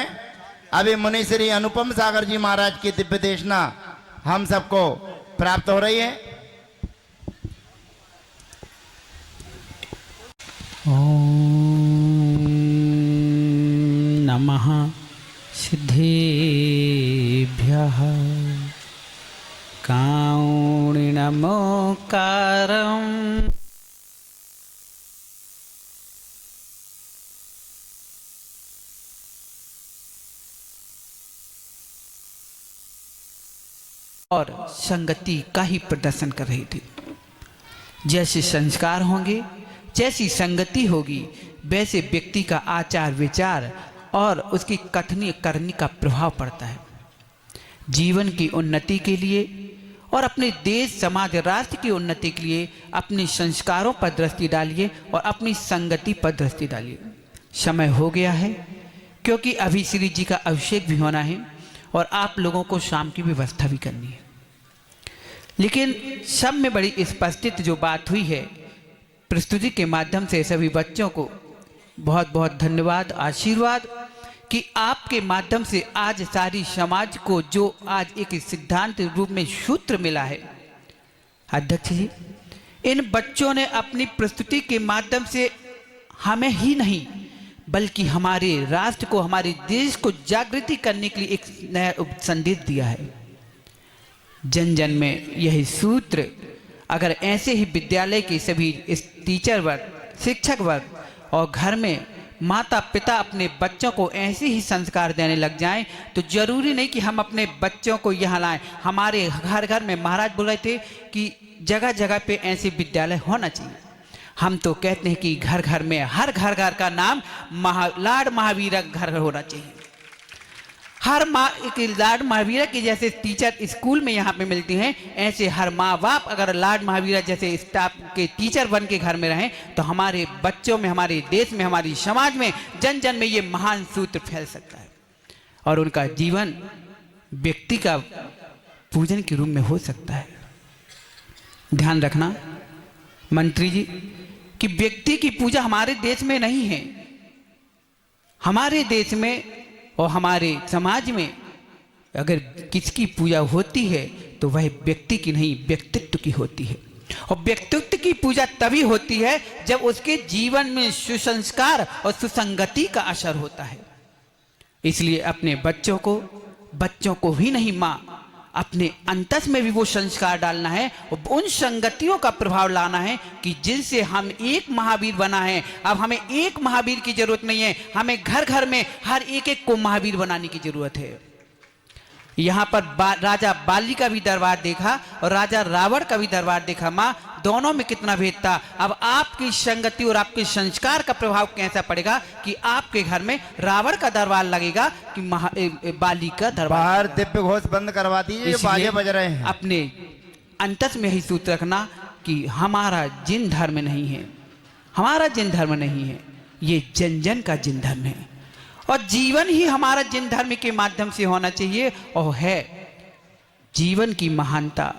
अभी मुनि श्री अनुपम सागर जी महाराज की दिव्य देशना हम सबको प्राप्त हो रही है। ओम नमः सिद्धेभ्यः कारुण्यमोकारम् और संगति का ही प्रदर्शन कर रही थी। जैसे संस्कार होंगे, जैसी संगति होगी, वैसे व्यक्ति का आचार विचार और उसकी कथनी करनी का प्रभाव पड़ता है। जीवन की उन्नति के लिए और अपने देश समाज राष्ट्र की उन्नति के लिए अपने संस्कारों पर दृष्टि डालिए और अपनी संगति पर दृष्टि डालिए। समय हो गया है क्योंकि अभी श्री जी का अभिषेक भी होना है और आप लोगों को शाम की व्यवस्था भी करनी है। लेकिन सब में बड़ी स्पष्टित जो बात हुई है, प्रस्तुति के माध्यम से सभी बच्चों को बहुत बहुत धन्यवाद, आशीर्वाद कि आपके माध्यम से आज सारी समाज को जो आज एक सिद्धांत रूप में सूत्र मिला है। अध्यक्ष जी, इन बच्चों ने अपनी प्रस्तुति के माध्यम से हमें ही नहीं बल्कि हमारे राष्ट्र को, हमारे देश को जागृति करने के लिए एक नया संदेश दिया है। जन जन में यही सूत्र अगर ऐसे ही विद्यालय के सभी टीचर वर्ग, शिक्षक वर्ग और घर में माता पिता अपने बच्चों को ऐसे ही संस्कार देने लग जाएं तो जरूरी नहीं कि हम अपने बच्चों को यहाँ लाएं। हमारे घर घर में महाराज बोल रहे थे कि जगह जगह पे ऐसे विद्यालय होना चाहिए। हम तो कहते हैं कि घर घर में, हर घर घर का नाम लाड महावीर घर होना चाहिए। हर लाड महावीर के जैसे टीचर स्कूल में यहाँ पे मिलती हैं, ऐसे हर माँ बाप अगर लाड महावीर जैसे स्टाफ के टीचर बन के घर में रहें तो हमारे बच्चों में, हमारे देश में, हमारी समाज में, जन जन में ये महान सूत्र फैल सकता है और उनका जीवन व्यक्ति का पूजन के रूप में हो सकता है। ध्यान रखना मंत्री जी कि व्यक्ति की पूजा हमारे देश में नहीं है। हमारे देश में और हमारे समाज में अगर किसकी पूजा होती है तो वह व्यक्ति की नहीं, व्यक्तित्व की होती है। और व्यक्तित्व की पूजा तभी होती है जब उसके जीवन में सुसंस्कार और सुसंगति का असर होता है। इसलिए अपने बच्चों को ही नहीं माँ, अपने अंतस में भी वो संस्कार डालना है और उन संगतियों का प्रभाव लाना है कि जिनसे हम एक महावीर बना है। अब हमें एक महावीर की जरूरत नहीं है, हमें घर घर में हर एक को महावीर बनाने की जरूरत है। यहाँ पर राजा बाली का भी दरबार देखा और राजा रावण का भी दरबार देखा माँ, दोनों में कितना भेद था। अब आपकी संगति और आपके संस्कार का प्रभाव कैसा पड़ेगा कि आपके घर में रावण का दरबार लगेगा कि बाली का दरबार। बाहर दिव्य घोष बंद करवा दीजिए, बाजे बज रहे हैं। अपने अंतस में ही सूत्र रखना कि हमारा जिन धर्म नहीं है, हमारा जिन धर्म नहीं है, ये जन जन का जिन धर्म है और जीवन ही हमारा जिन धर्म के माध्यम से होना चाहिए। और है जीवन की महानता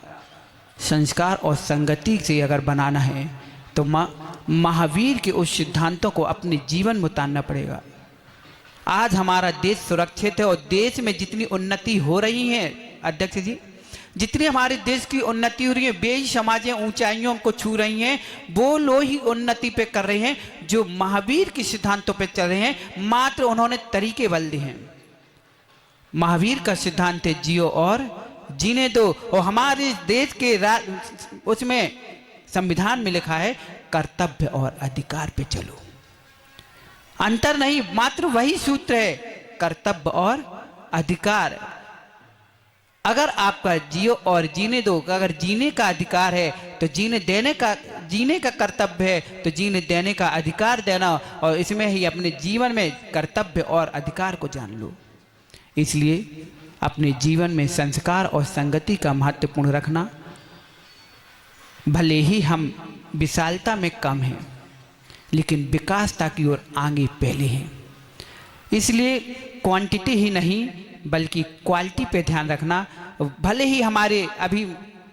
संस्कार और संगति से अगर बनाना है तो महावीर के उस सिद्धांतों को अपने जीवन में उतारना पड़ेगा। आज हमारा देश सुरक्षित है और देश में जितनी उन्नति हो रही है अध्यक्ष जी, जितनी हमारे देश की उन्नति हो रही है, वे ही समाजें ऊंचाइयों को छू रही हैं, वो लोग ही उन्नति पे कर रहे हैं जो महावीर के सिद्धांतों पे चल रहे हैं। मात्र उन्होंने तरीके बदल दिए हैं। महावीर का सिद्धांत है जियो और जीने दो, और हमारे देश के उसमें संविधान में लिखा है कर्तव्य और अधिकार पे चलो। अंतर नहीं, मात्र वही सूत्र है, कर्तव्य और अधिकार। अगर आपका जियो और जीने दो, अगर जीने का अधिकार है तो जीने का कर्तव्य है, तो जीने देने का अधिकार देना, और इसमें ही अपने जीवन में कर्तव्य और अधिकार को जान लो। इसलिए अपने जीवन में संस्कार और संगति का महत्वपूर्ण रखना। भले ही हम विशालता में कम हैं लेकिन विकासता की ओर आगे पहले हैं। इसलिए क्वांटिटी ही नहीं बल्कि क्वालिटी पे ध्यान रखना। भले ही हमारे अभी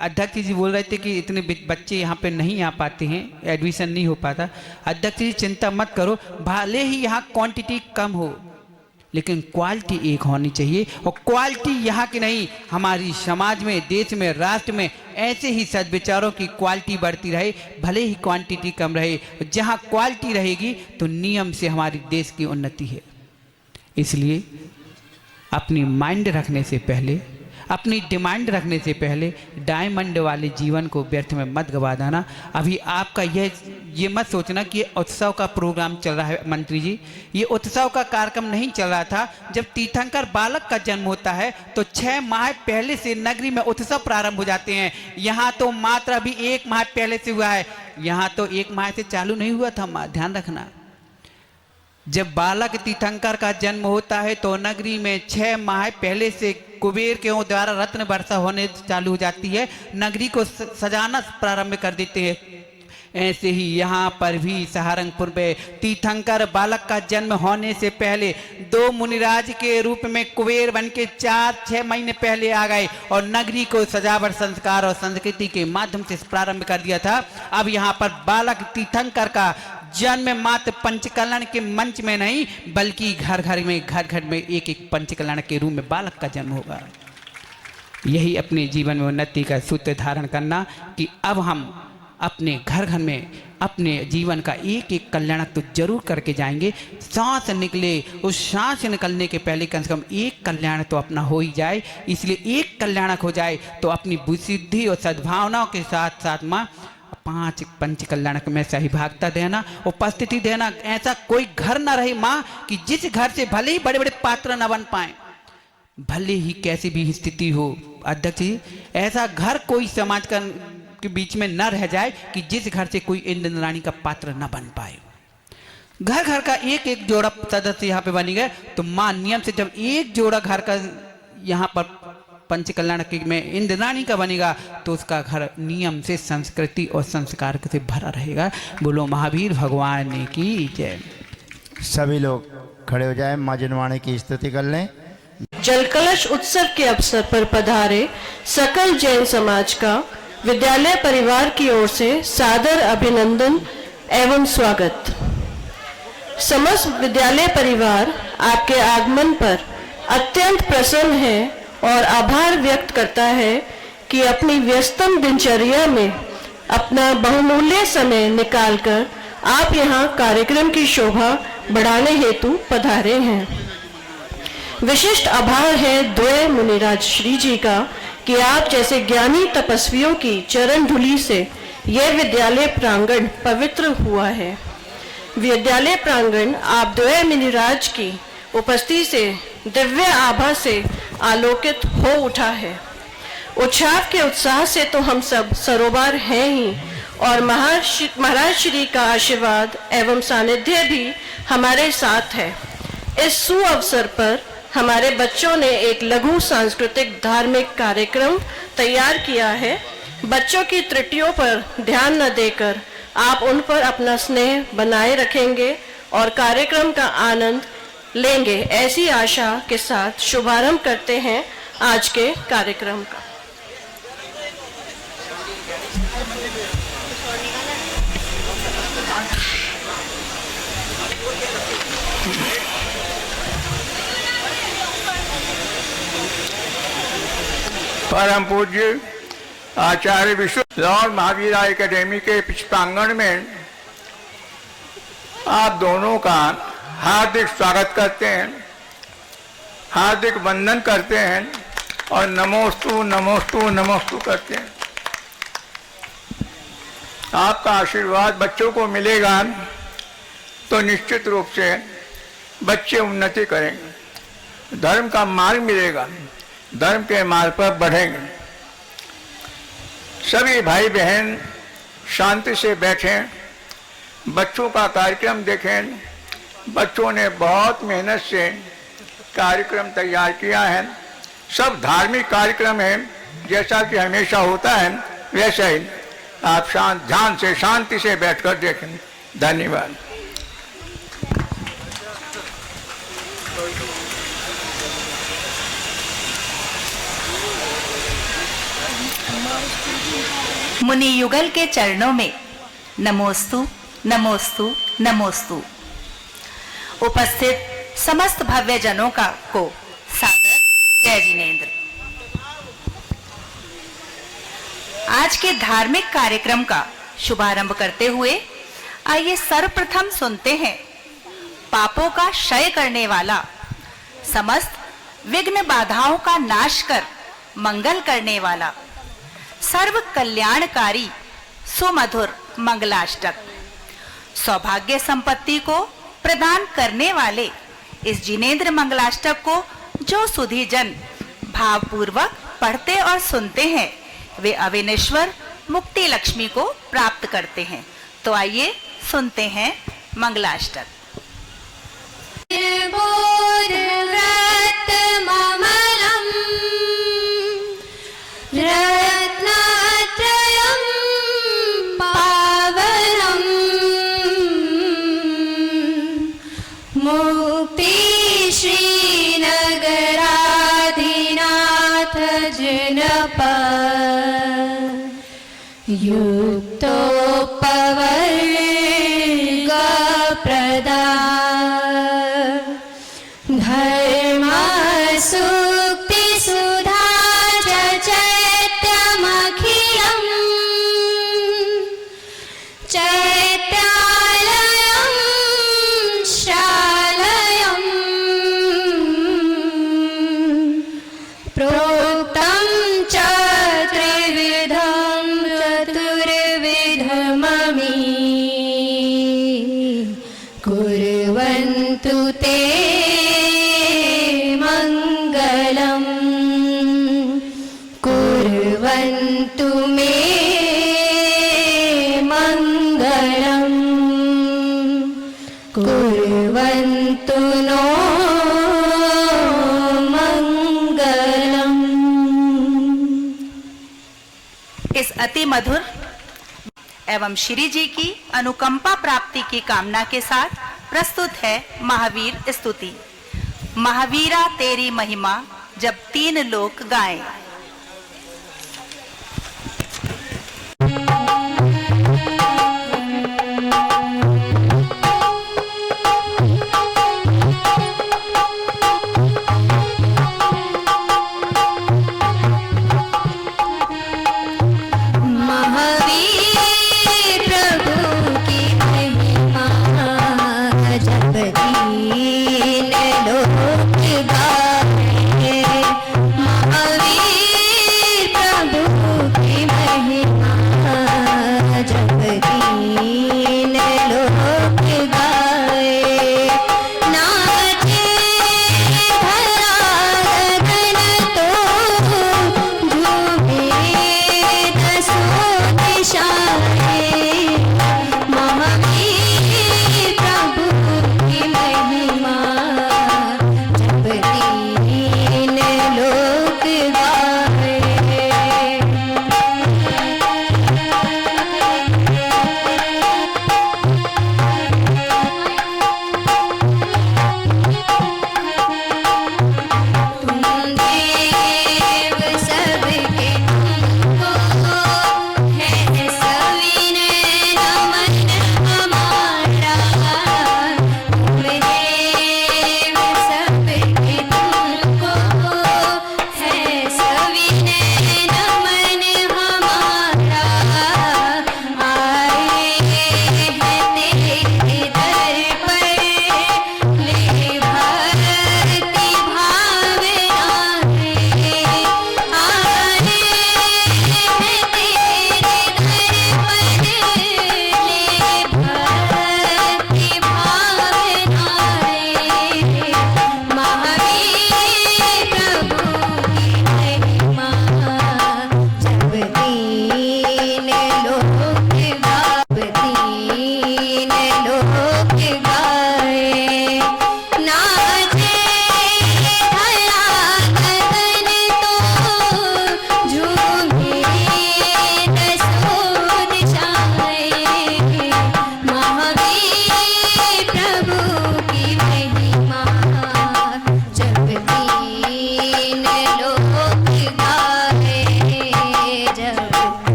अध्यक्ष जी बोल रहे थे कि इतने बच्चे यहाँ पे नहीं आ पाते हैं, एडमिशन नहीं हो पाता। अध्यक्ष जी चिंता मत करो, भले ही यहाँ क्वांटिटी कम हो लेकिन क्वालिटी एक होनी चाहिए। और क्वालिटी यहाँ की नहीं, हमारी समाज में, देश में, राष्ट्र में ऐसे ही सद्विचारों की क्वालिटी बढ़ती रहे, भले ही क्वांटिटी कम रहे। जहाँ क्वालिटी रहेगी तो नियम से हमारी देश की उन्नति है। इसलिए अपनी माइंड रखने से पहले, अपनी डिमांड रखने से पहले डायमंड वाले जीवन को व्यर्थ में मत गवा देना। अभी आपका ये मत सोचना कि ये उत्सव का प्रोग्राम चल रहा है मंत्री जी, ये उत्सव का कार्यक्रम नहीं चल रहा था। जब तीर्थंकर बालक का जन्म होता है तो 6 माह पहले से नगरी में उत्सव प्रारंभ हो जाते हैं। यहाँ तो मात्र अभी 1 माह पहले से हुआ है, यहाँ तो 1 माह से चालू नहीं हुआ था, ध्यान रखना। जब बालक तीर्थंकर का जन्म होता है तो नगरी में 6 माह पहले से कुबेर के द्वारा रत्न वर्षा होने चालू हो जाती है, नगरी को सजाना प्रारंभ कर देते हैं। ऐसे ही यहाँ पर भी सहारनपुर में तीर्थंकर बालक का जन्म होने से पहले 2 मुनिराज के रूप में कुबेर बन के 4-6 महीने पहले आ गए और नगरी को सजावट, संस्कार और संस्कृति के माध्यम से प्रारंभ कर दिया था। अब यहाँ पर बालक तीर्थंकर का जन्म मात्र पंचकल्याण के मंच में नहीं बल्कि घर घर में एक पंचकल्याण के रूप में बालक का जन्म होगा। यही अपने जीवन में उन्नति का सूत्र धारण करना कि अब हम अपने घर घर में अपने जीवन का एक कल्याणक तो जरूर करके जाएंगे। सांस निकले, उस सांस निकलने के पहले कम से कम एक कल्याण तो अपना हो ही जाए। इसलिए एक कल्याणक हो जाए तो अपनी बुद्धि और सद्भावनाओं के साथ साथ माँ 5 पंच कल्याणक में सहभागिता देना, उपस्थिति देना। ऐसा कोई घर ना रहे माँ कि जिस घर से भले ही बड़े बड़े पात्र न बन पाए, भले ही कैसी भी स्थिति हो अध्यक्ष जी, ऐसा घर कोई समाज के बीच में न रह जाए कि जिस घर से कोई इंद्र रानी का पात्र न बन पाए। घर घर का एक जोड़ा सदस्य यहाँ पे बनी गए तो माँ नियम से जब एक जोड़ा घर का यहाँ पर पंच कल्याण में इंद्र रानी का बनेगा तो उसका घर नियम से संस्कृति और संस्कार से भरा रहेगा। बोलो महावीर भगवान की जय। सभी लोग खड़े हो जाएं, माँ जिनवाणी की स्तुति कर लें। जल कलश उत्सव के अवसर पर पधारे सकल जैन समाज का विद्यालय परिवार की ओर से सादर अभिनंदन एवं स्वागत। समस्त विद्यालय परिवार आपके आगमन पर अत्यंत प्रसन्न है और आभार व्यक्त करता है कि अपनी व्यस्तम दिनचर्या में अपना बहुमूल्य समय निकालकर आप यहाँ कार्यक्रम की शोभा बढ़ाने हेतु पधारे हैं। विशिष्ट आभार है द्वय मुनिराज श्री जी का कि आप जैसे ज्ञानी तपस्वियों की चरण धूलि से यह विद्यालय प्रांगण पवित्र हुआ है। विद्यालय प्रांगण आप द्वय मुनिराज की उपस्थिति से दिव्य आभा से आलोकित हो उठा है। उत्साह के उत्साह से तो हम सब सरोबार हैं ही, और महाराज श्री का आशीर्वाद एवं सानिध्य भी हमारे साथ है। इस सुअवसर पर हमारे बच्चों ने एक लघु सांस्कृतिक धार्मिक कार्यक्रम तैयार किया है। बच्चों की त्रुटियों पर ध्यान न देकर आप उन पर अपना स्नेह बनाए रखेंगे और कार्यक्रम का आनंद लेंगे, ऐसी आशा के साथ शुभारंभ करते हैं आज के कार्यक्रम का। परम पूज्य आचार्य विश्व लॉर्ड महावीरा एकेडमी के प्रांगण में आप दोनों का हार्दिक स्वागत करते हैं, हार्दिक वंदन करते हैं और नमोस्तु नमोस्तु नमोस्तु करते हैं। आपका आशीर्वाद बच्चों को मिलेगा तो निश्चित रूप से बच्चे उन्नति करेंगे, धर्म का मार्ग मिलेगा, धर्म के मार्ग पर बढ़ेंगे। सभी भाई बहन शांति से बैठें, बच्चों का कार्यक्रम देखें। बच्चों ने बहुत मेहनत से कार्यक्रम तैयार किया है। सब धार्मिक कार्यक्रम है, जैसा कि हमेशा होता है वैसा ही आप ध्यान से शांति से बैठकर देखें। धन्यवाद। मुनि युगल के चरणों में नमोस्तु नमोस्तु नमोस्तु। उपस्थित समस्त भव्य जनों को सादर जय जिनेंद्र। आज के धार्मिक कार्यक्रम का शुभारंभ करते हुए आइए सर्वप्रथम सुनते हैं पापों का क्षय करने वाला, समस्त विघ्न बाधाओं का नाश कर मंगल करने वाला, सर्व कल्याणकारी सुमधुर मंगलाष्टक, सौभाग्य संपत्ति को प्रदान करने वाले इस जिनेंद्र मंगलाष्टक को जो सुधी जन भावपूर्वक पढ़ते और सुनते हैं वे अविनेश्वर मुक्ति लक्ष्मी को प्राप्त करते हैं। तो आइए सुनते हैं मंगलाष्टक। युक्तोपवर्ग प्रदान धर्म सुक्ति सुधा चैत्यमखिलम् चैत्यालयं शालयम् प्रोक्तं च त्रिविधं चतुर्विधममि कुर्वन्तु ते मङ्गलम् कुर्वन्तु मे मङ्गलम् कुर्वन्तु नो इस अति मधुर एवं श्री जी की अनुकंपा प्राप्ति की कामना के साथ प्रस्तुत है महावीर स्तुति। महावीरा तेरी महिमा जब तीन लोक गाएं।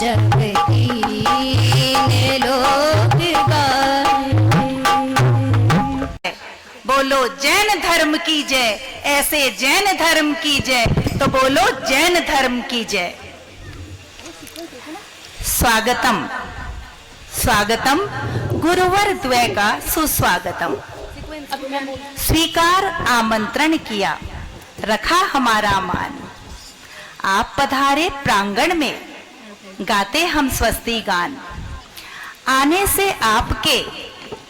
जब तीन लोक गाए। बोलो जैन धर्म की जय, ऐसे जैन धर्म की जय, तो बोलो जैन धर्म की जय। स्वागतम स्वागतम, गुरुवर द्वय का सुस्वागतम। स्वीकार आमंत्रण किया, रखा हमारा मान। आप पधारे प्रांगण में, गाते हम स्वस्ति गान। आने से आपके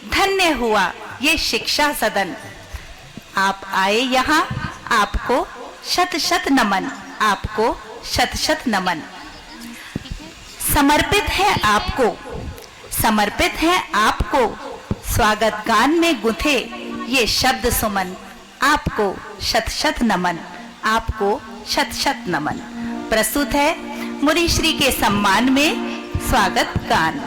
धन्य हुआ ये शिक्षा सदन। आप आए यहाँ, आपको शत शत नमन, आपको शत शत नमन। समर्पित है आपको, समर्पित है आपको, स्वागत गान में गुंथे ये शब्द सुमन। आपको शत शत नमन, आपको शत शत नमन। प्रस्तुत है मुनि श्री के सम्मान में स्वागत गान।